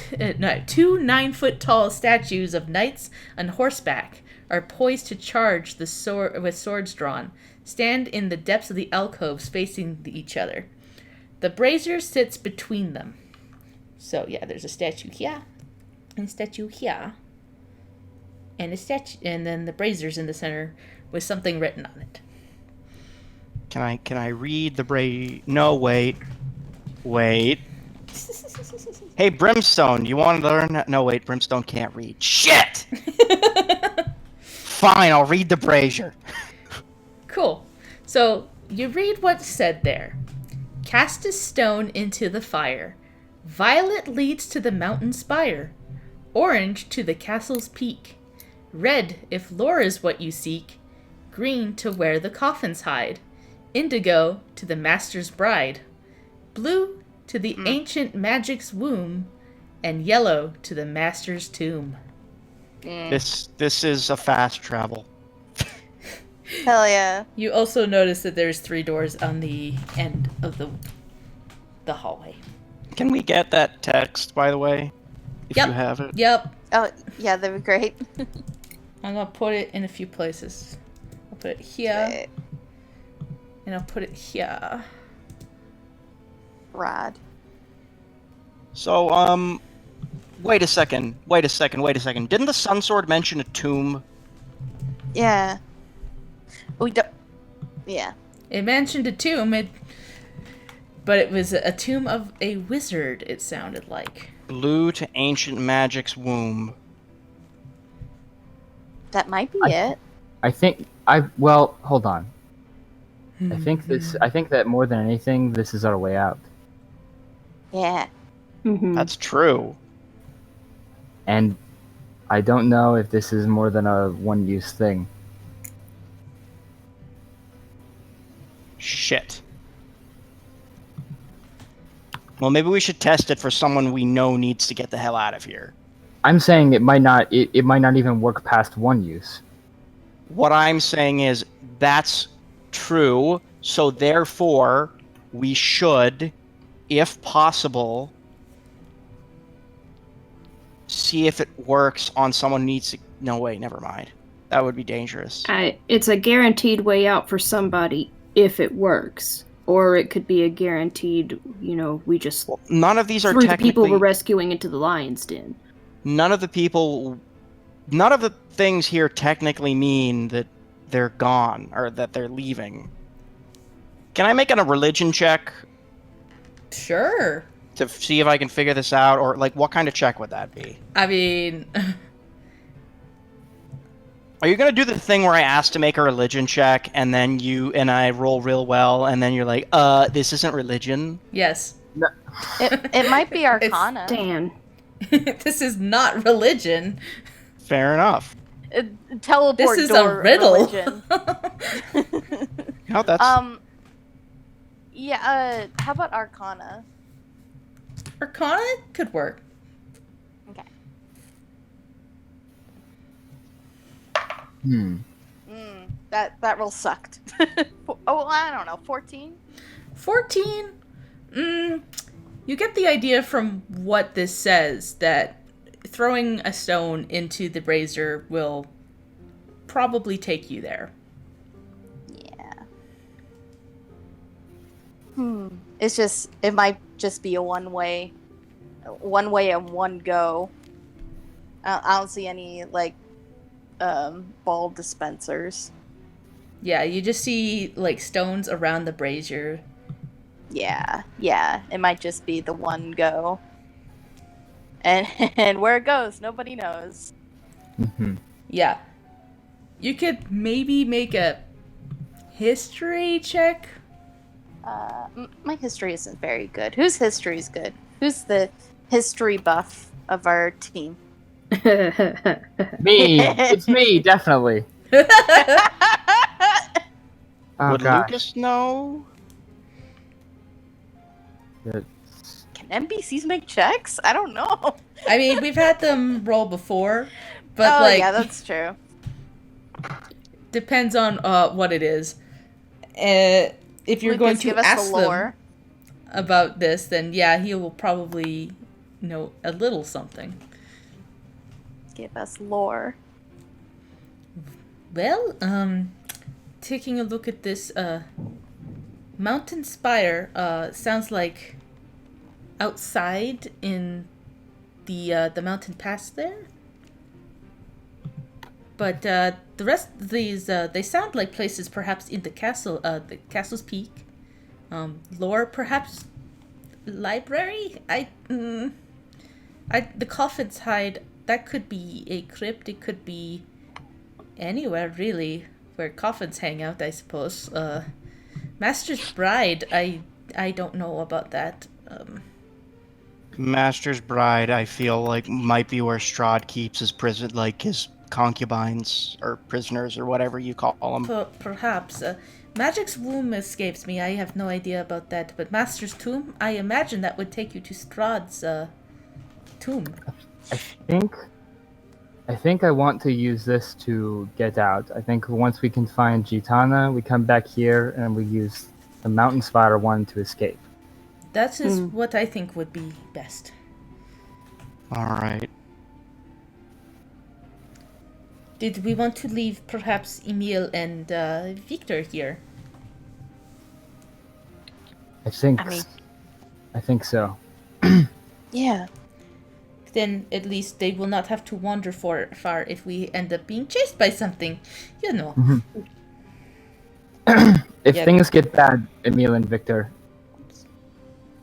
9-foot tall statues of knights on horseback are poised to charge the sword with swords drawn, stand in the depths of the alcoves facing each other. The brazier sits between them. So yeah, there's a statue here, and a statue here, and a statue, and then the brazier's in the center with something written on it. Can I read the No, wait. Hey, Brimstone, you want to learn? No, wait, Brimstone can't read. Shit! Fine, I'll read the brazier. Cool. So, you read what's said there. Cast a stone into the fire. Violet leads to the mountain spire. Orange to the castle's peak. Red if lore is what you seek. Green to where the coffins hide. Indigo to the master's bride. Blue to the ancient magic's womb. And yellow to the master's tomb. This is a fast travel. Hell yeah. You also notice that there's 3 doors on the end of the hallway. Can we get that text, by the way? If Yep. you have it. Yep. Oh, yeah, that'd be great. I'm gonna put it in a few places. I'll put it here, Okay. and I'll put it here. Rod. So, wait a second. Didn't the Sun Sword mention a tomb? Yeah. We don't. Yeah. It mentioned a tomb, but it was a tomb of a wizard, it sounded like. Blue to ancient magic's womb. That might be it. I think well, hold on. I think that more than anything, this is our way out. Yeah. Mhm. That's true. And I don't know if this is more than a one-use thing. Shit. Well, maybe we should test it for someone we know needs to get the hell out of here. I'm saying it might not even work past one use. What I'm saying is that's true, so therefore we should, if possible, see if it works on someone who needs to... No, wait, never mind. That would be dangerous. It's a guaranteed way out for somebody if it works. Or it could be a guaranteed, we just Well, none of these are threw the technically... people we're rescuing into the lion's den. None of the things here technically mean that they're gone or that they're leaving. Can I make a religion check Sure. to see if I can figure this out? Or, like, what kind of check would that be? I mean, Are you gonna do the thing where I ask to make a religion check and then you and I roll real well and then you're like, this isn't religion? yes. It might be Arcana. Dan. This is not religion. Fair enough. Teleport This is a door riddle. religion. No, that's... Yeah, how about Arcana? Arcana could work. Okay. That roll sucked. I don't know, 14? 14? You get the idea from what this says that throwing a stone into the brazier will probably take you there. Yeah. It's just, it might just be a one way and one go. I don't see any, like, ball dispensers. Yeah, you just see, like, stones around the brazier. Yeah, it might just be the one go. And where it goes, nobody knows. Mm-hmm. Yeah. You could maybe make a history check. My history isn't very good. Whose history is good? Who's the history buff of our team? Me! It's me, definitely. Oh, Would God. Lucas know? Can NPCs make checks? I don't know. I mean, we've had them roll before, but yeah, that's true. depends on what it is. If you're going Lucas, to give us ask the lore. them about this, then yeah, he will probably know a little something. Give us lore. Well, taking a look at this mountain spire, sounds like outside in the mountain pass there. But the rest of these, they sound like places perhaps in the castle's peak. Lore, perhaps library? The coffin's hide, that could be a crypt, it could be Anywhere really where coffins hang out, I suppose. Master's Bride, I don't know about that. Master's Bride, I feel like might be where Strahd keeps his prison, like his concubines or prisoners or whatever you call them. Perhaps. Magic's Womb escapes me. I have no idea about that. But Master's Tomb, I imagine that would take you to Strahd's tomb. I think I want to use this to get out. I think once we can find Gitana, we come back here and we use the Mountain Spider one to escape. That is what I think would be best. All right. Did we want to leave perhaps Emil and Victor here? I think so. Yeah. Then at least they will not have to wander far if we end up being chased by something. You know. If Yep. things get bad, Emil and Victor,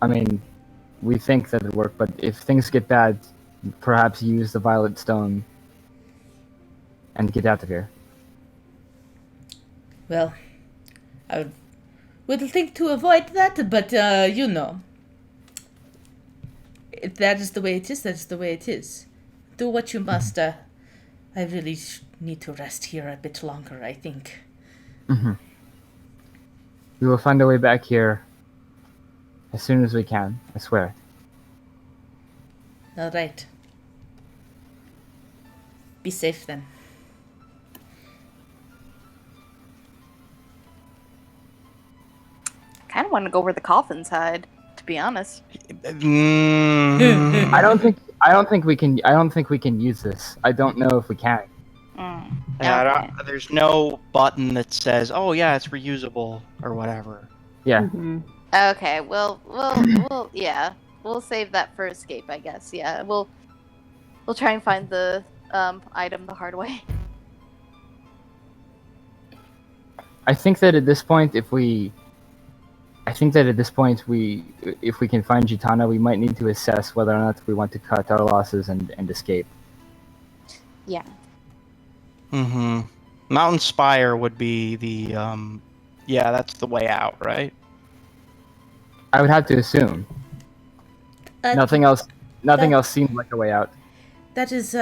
I mean, we think that it'd work, but if things get bad, perhaps use the Violet Stone and get out of here. Well, I would think to avoid that, but you know. If that is the way it is, that is the way it is. Do what you must. I really need to rest here a bit longer, I think. We will find a way back here as soon as we can, I swear. All right. Be safe then. Kind of want to go where the coffins hide, to be honest. Mm, I don't think we can use this. I don't know if we can. yeah, Okay. there's no button that says, "Oh yeah, it's reusable" or whatever. Yeah. Mm-hmm. Okay, we'll yeah, we'll save that for escape, I guess. Yeah, we'll try and find the item the hard way. I think that at this point, if we can find Gitana, we might need to assess whether or not we want to cut our losses and escape. Yeah. Mm-hmm. Mountain Spire would be the yeah, that's the way out, right? I would have to assume. Nothing else seems like a way out. That is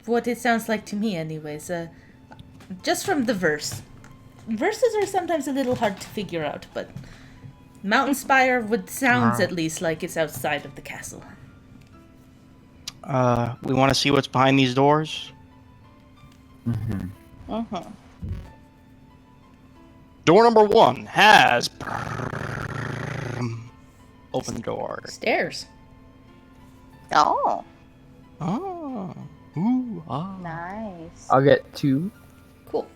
what it sounds like to me, anyways. Just from the verse. Verses are sometimes a little hard to figure out, but Mountain Spire would sounds at least like it's outside of the castle. We want to see what's behind these doors. Door number 1 has open the door. Stairs. Oh, Oh, ooh, ah. nice. I'll get 2. Cool.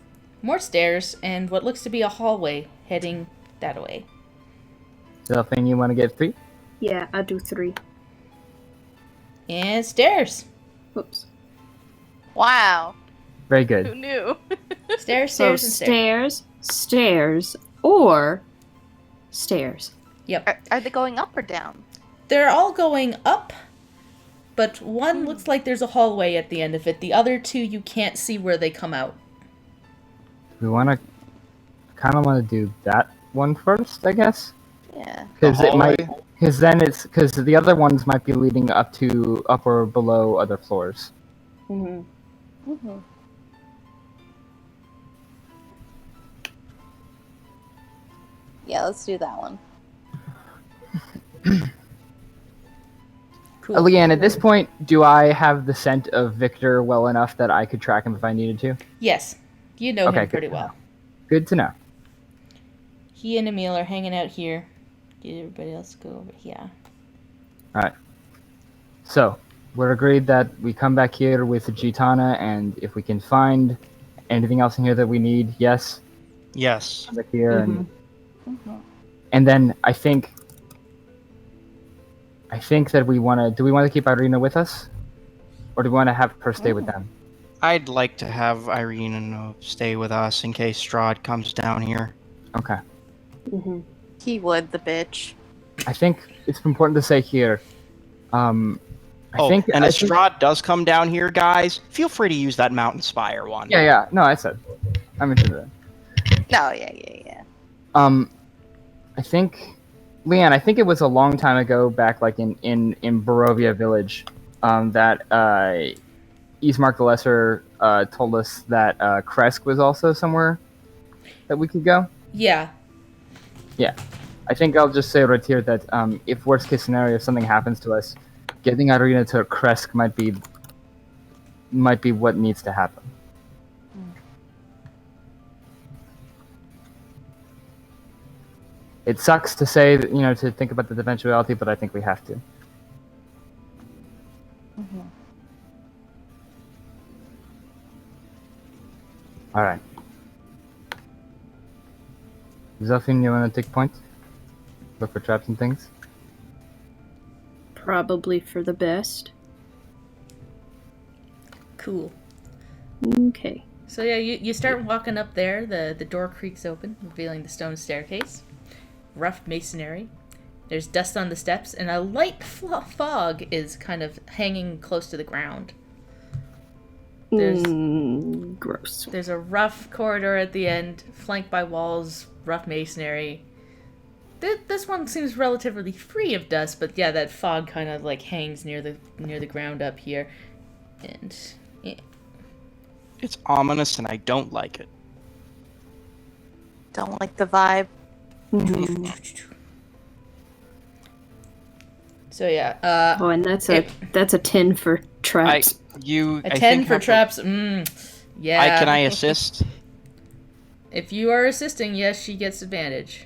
More stairs and what looks to be a hallway heading that way. Something you want to get 3? Yeah, I'll do 3. And stairs. Whoops. Wow. Very Who good. knew? Stairs, So stairs, and stairs. stairs, or stairs. Yep. Are they going up or down? They're all going up, but one looks like there's a hallway at the end of it. The other two, you can't see where they come out. We want to kind of want to do that one first, I guess, Yeah. because The it might, hallway? because the other ones might be leading up or below other floors. Mm-hmm. Mm-hmm. Yeah, let's do that one. Cool. Leanne, at this point, do I have the scent of Victor well enough that I could track him if I needed to? Yes. You know Okay, him good pretty to well. know. Good to know. He and Emil are hanging out here. Did everybody else go over here? Alright. So, we're agreed that we come back here with the Gitana, and if we can find anything else in here that we need, yes, Yes. come back here. Mm-hmm. And then I think that we want to... Do we want to keep Irina with us? Or do we want to have her stay with them? I'd like to have Irene stay with us in case Strahd comes down here. Okay. Mm-hmm. He would, the bitch. I think it's important to say here, I think. and I if think- Strahd does come down here, guys, feel free to use that Mountain Spire one. Yeah. No, I said. I'm into that. No, yeah. I think, Leanne, I think it was a long time ago, back like in Barovia village, that Ismark the Lesser told us that Kresk was also somewhere that we could go. Yeah. I think I'll just say right here that if worst case scenario, if something happens to us, getting Arena to Kresk might be what needs to happen. It sucks to say that, to think about the eventuality, but I think we have to. Mm-hmm. All right. Zelfin, you want to take point? Look for traps and things? Probably for the best. Cool. Okay. So yeah, you start walking up there. The door creaks open, revealing the stone staircase. Rough masonry. There's dust on the steps, and a light fog is kind of hanging close to the ground. There's Gross. There's a rough corridor at the end, flanked by walls, rough masonry. This one seems relatively free of dust, but yeah, that fog kind of like hangs near the ground up here, and yeah. It's ominous, and I don't like it. Don't like the vibe. So yeah, Oh, and that's a 10 for traps. a I 10 think for have to- traps. Yeah. Can I assist? If you are assisting, yes, she gets advantage.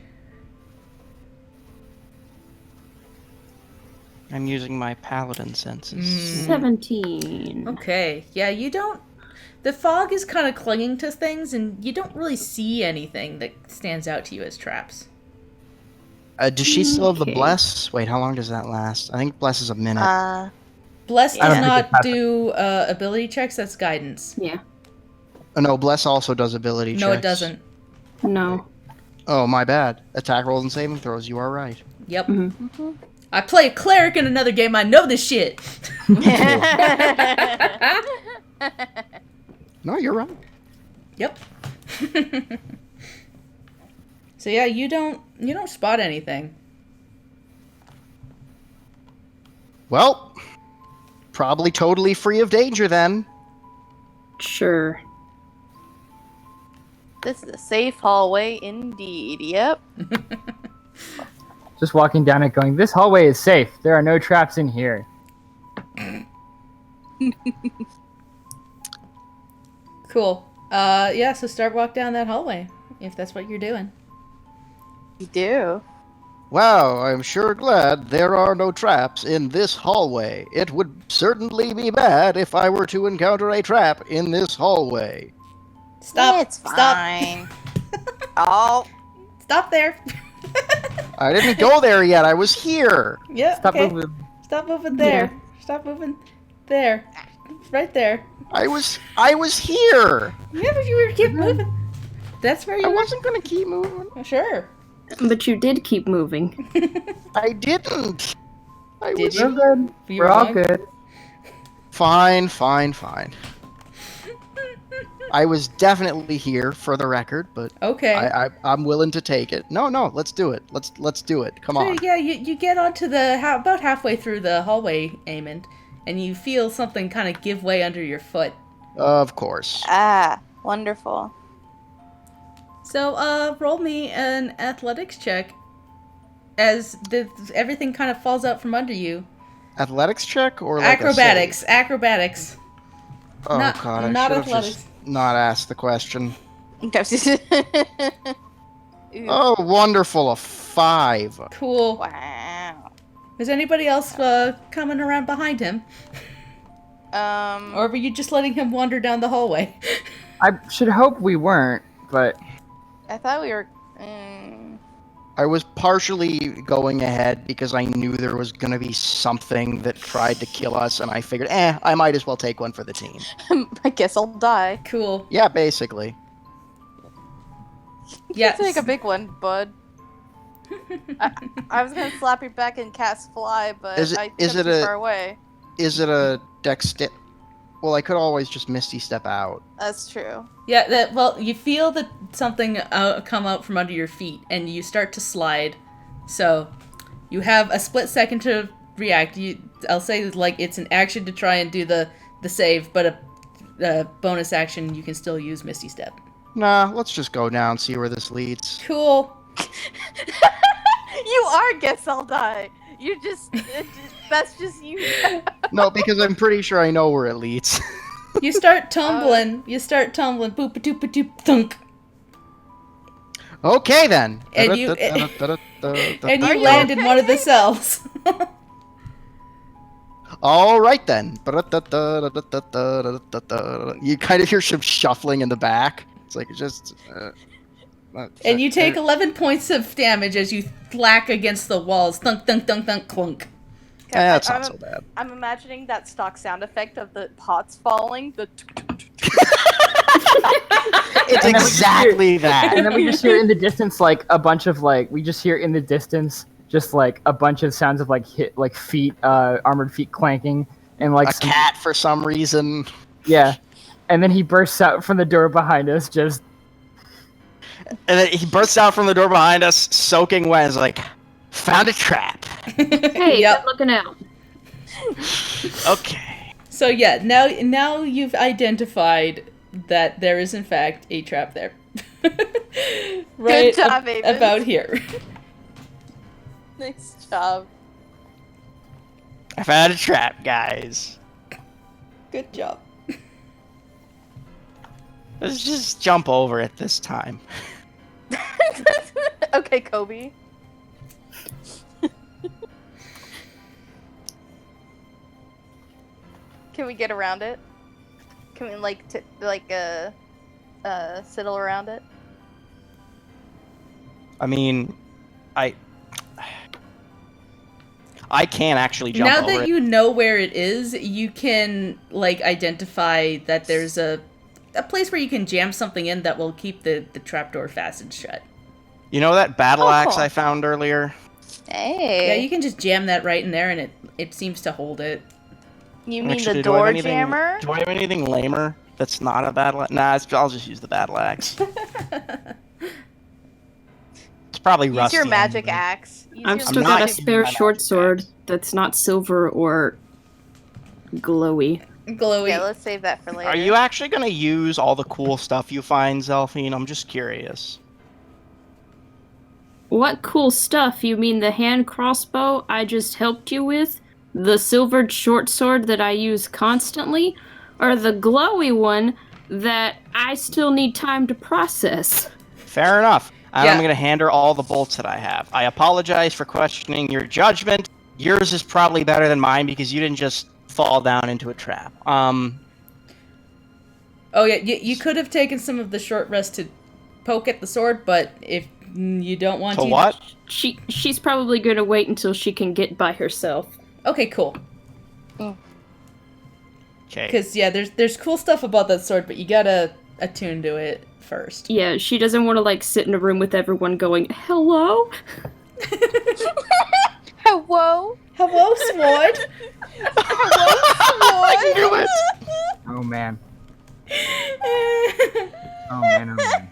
I'm using my paladin senses. 17. Okay. Yeah, you don't. The fog is kind of clinging to things, and you don't really see anything that stands out to you as traps. Does she still have the Okay. bless? Wait, how long does that last? I think bless is a minute. Bless I does don't not think it do ability checks. That's guidance. Yeah. Oh, no, bless also does ability checks. No, it doesn't. No. Oh, my bad. Attack rolls and saving throws. You are right. Yep. Mhm. I play a cleric in another game. I know this shit. No, you're right. Yep. So yeah, you don't spot anything. Well, probably totally free of danger then. Sure. This is a safe hallway indeed. Yep. Just walking down it going, this hallway is safe. There are no traps in here. Cool. Yeah, so start walk down that hallway, if that's what you're doing. You do. Wow, I'm sure glad there are no traps in this hallway. It would certainly be bad if I were to encounter a trap in this hallway. Stop. It's fine. Oh. Stop there. I didn't go there yet. I was here. Yeah. Stop okay. moving. Stop moving there. Stop moving there. Right there. I was here. Yeah, but you were keep moving. That's where you I were. wasn't gonna keep moving. Sure. But you did keep moving. I didn't. I Did was you? We're good. You We're were all going? good. fine. I was definitely here for the record, but Okay. I'm willing to take it. No, let's do it. Let's do it. Come So, on. yeah, you get onto about halfway through the hallway, Eamon, and you feel something kind of give way under your foot. Of course. Wonderful. So, roll me an athletics check as everything kind of falls out from under you. Athletics check or like Acrobatics. A Acrobatics. save? Oh Not- god, I not should have athletics. just not asked the question. Ooh. Oh, wonderful! A 5. Cool. Wow. Is anybody else coming around behind him? Or were you just letting him wander down the hallway? I should hope we weren't, but I thought we were. I was partially going ahead because I knew there was gonna be something that tried to kill us, and I figured, I might as well take one for the team. I guess I'll die. Cool. Yeah, basically. Yes. Take a big one, bud. I was gonna slap your back and cast fly, but Is it- I think is I'm it too a- far away. is it a Well, I could always just Misty Step out. That's true. Yeah, well, you feel that something come out from under your feet, and you start to slide. So, you have a split second to react. I'll say, like, it's an action to try and do the save, but a bonus action, you can still use Misty Step. Nah, let's just go now and see where this leads. Cool. You are Guess I'll Die. That's just you. No, because I'm pretty sure I know where it leads. You start tumbling. Boop a doop a doop thunk. Okay then. And you land in one of the cells. All right then. You kind of hear some shuffling in the back. It's like just. And you take 11 points of damage as you thwack against the walls. Thunk, thunk, thunk, thunk, clunk. That's not so bad. I'm imagining that stock sound effect of the pots falling. It's exactly that. And then we just hear in the distance like a bunch of just like a bunch of sounds of like feet, armored feet clanking, and like a cat for some reason. Yeah, and then he bursts out from the door behind us, just. And then he bursts out from the door behind us, soaking wet. Is like, found a trap. Hey, Yep. good looking out. Okay. So yeah, now you've identified that there is in fact a trap there. Right. Good job, Avis. About here. Nice job. I found a trap, guys. Good job. Let's just jump over it this time. Okay, Kobe. Can we get around it? Can we sidle around it? I mean, I can't actually jump Now over that it. you know where it is, you can identify that there's a place where you can jam something in that will keep the trapdoor fastened shut. You know that battle axe Oh. I found earlier? Hey. Yeah, you can just jam that right in there, and it seems to hold it. You mean Actually, the do I have door anything- jammer? Do I have anything lamer that's not a battle axe? Nah, I'll just use the battle axe. It's probably Use rusty. your magic anyway. axe. Use I've your still not got a magic- using spare my short magic sword axe. that's not silver or glowy. Glowy. Yeah, let's save that for later. Are you actually going to use all the cool stuff you find, Zelphine? I'm just curious. What cool stuff? You mean the hand crossbow I just helped you with? The silvered short sword that I use constantly? Or the glowy one that I still need time to process? Fair enough. And Yeah. I'm going to hand her all the bolts that I have. I apologize for questioning your judgment. Yours is probably better than mine because you didn't just fall down into a trap. Oh yeah, you could have taken some of the short rest to poke at the sword, but if you don't want So to... what? She's probably gonna wait until she can get by herself. Okay, cool. Okay. Because, yeah, there's cool stuff about that sword, but you gotta attune to it first. Yeah, she doesn't want to like sit in a room with everyone going, "Hello?" Hello? Hello, sword! I knew it! Oh man. Oh man. Oh man.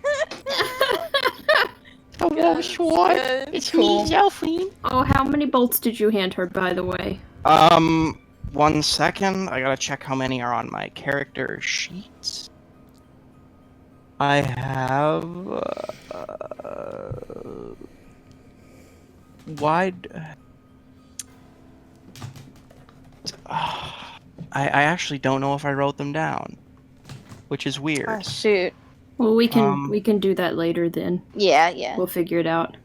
Hello, Sword. Good. It's Cool. me, Zelphine. Oh, how many bolts did you hand her, by the way? 1 second. I gotta check how many are on my character sheets. I have wide. I actually don't know if I wrote them down, which is weird. Oh, shoot. Well, we can do that later then. Yeah. We'll figure it out.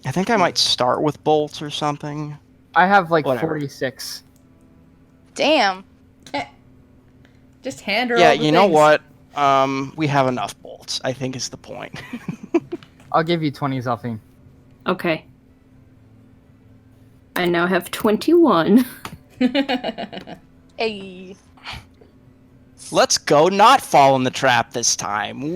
I think I might start with bolts or something. I have like Whatever. 46. Damn. Just hand her Yeah, all the you know things. what? We have enough bolts, I think is the point. I'll give you 20, Zelphine. Okay. I now have 21. Hey. Let's go not fall in the trap this time. Now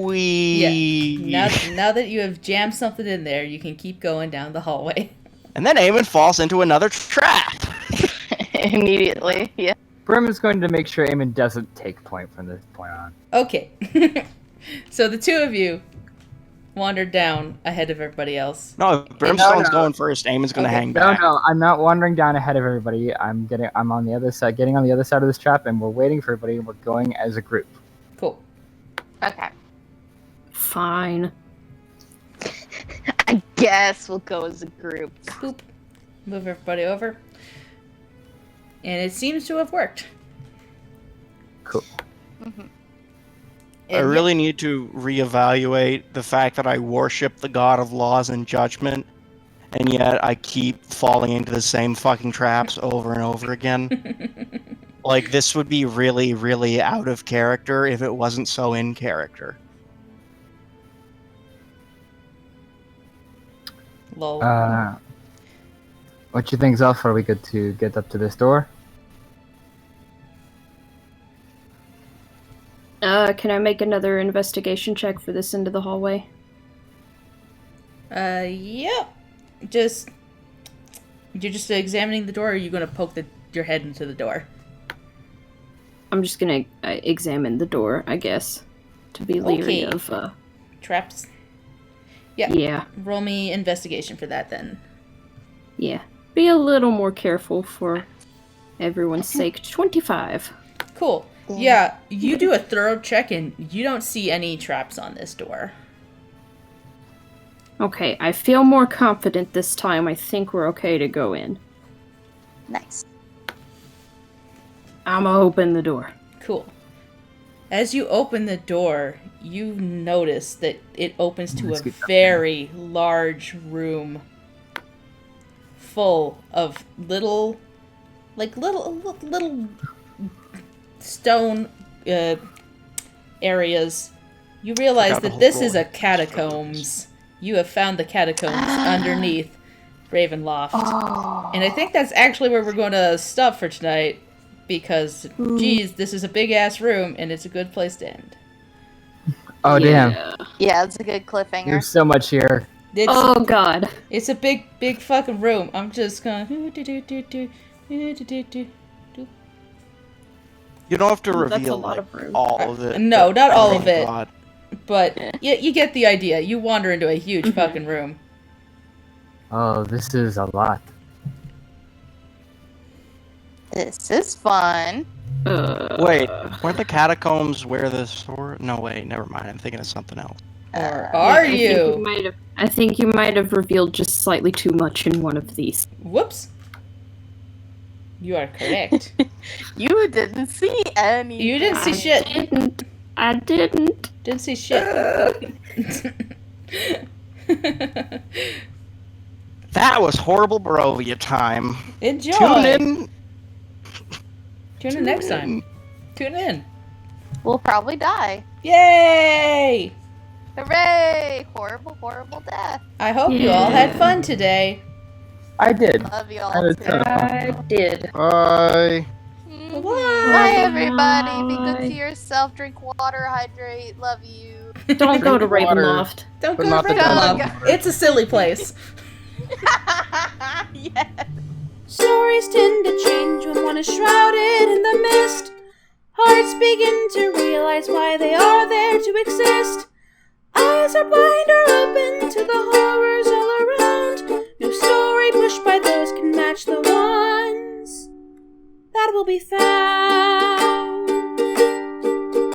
that you have jammed something in there, you can keep going down the hallway. And then Eamon falls into another trap. Immediately, yeah. Brim is going to make sure Eamon doesn't take point from this point on. Okay. So the two of you wandered down ahead of everybody else. No, Brimstone's No. going first. Eamon's gonna Okay. hang No, back. no, I'm not wandering down ahead of everybody. I'm on the other side, getting on the other side of this trap, and we're waiting for everybody, and we're going as a group. Cool. Okay. Fine. I guess we'll go as a group. Boop. Move everybody over. And it seems to have worked. Cool. I really need to reevaluate the fact that I worship the god of laws and judgment, and yet I keep falling into the same fucking traps over and over again. Like, this would be really, really out of character if it wasn't so in character. Lol. What you think, Zelf? Are we good to get up to this door? Can I make another investigation check for this end of the hallway? Yep. You're just examining the door, or are you gonna poke your head into the door? I'm just gonna examine the door, I guess, to be leery Okay. of, Traps? Yeah. yeah, Roll me investigation for that then. yeah. Be a little more careful for everyone's sake. 25. Cool. Yeah, you do a thorough check and you don't see any traps on this door. Okay, I feel more confident this time. I think we're okay to go in. Nice. I'm gonna open the door. Cool. As you open the door, you notice that it opens to a very large room full of little stone areas. You realize Forgot the that whole this is floor. a catacombs. You have found the catacombs underneath Ravenloft. Oh. And I think that's actually where we're going to stop for tonight. Because, geez, this is a big-ass room, and it's a good place to end. Oh, damn. Yeah, it's a good cliffhanger. There's so much here. Oh god. It's a big fucking room. I'm just gonna... You don't have to That's a reveal lot like, of room. all of it. No, not all Oh of my it. God. But you get the idea. You wander into a huge fucking room. Oh, this is a lot. This is fun. Wait, weren't the catacombs where the sword? No, wait, never mind. I'm thinking of something else. Or are I think you? I think you might have revealed just slightly too much in one of these. Whoops. You are correct. You didn't see any. You didn't see shit. I didn't. Didn't see shit. That was horrible Barovia time. Enjoy. Tune in. Tune in next time. Tune in. We'll probably die. Yay! Hooray! Horrible, horrible death. I hope you all had fun today. I did. Love you I all was too. so- I did. Bye. Mhm. Bye. Bye, everybody. Be good Bye. to yourself. Drink water. Hydrate. Love you. Don't go to Drink water. Ravenloft. Don't But go not the Ravenloft. dog. It's a silly place. Yes. Stories tend to change when one is shrouded in the mist. Hearts begin to realize why they are there to exist. Eyes are blind or open to the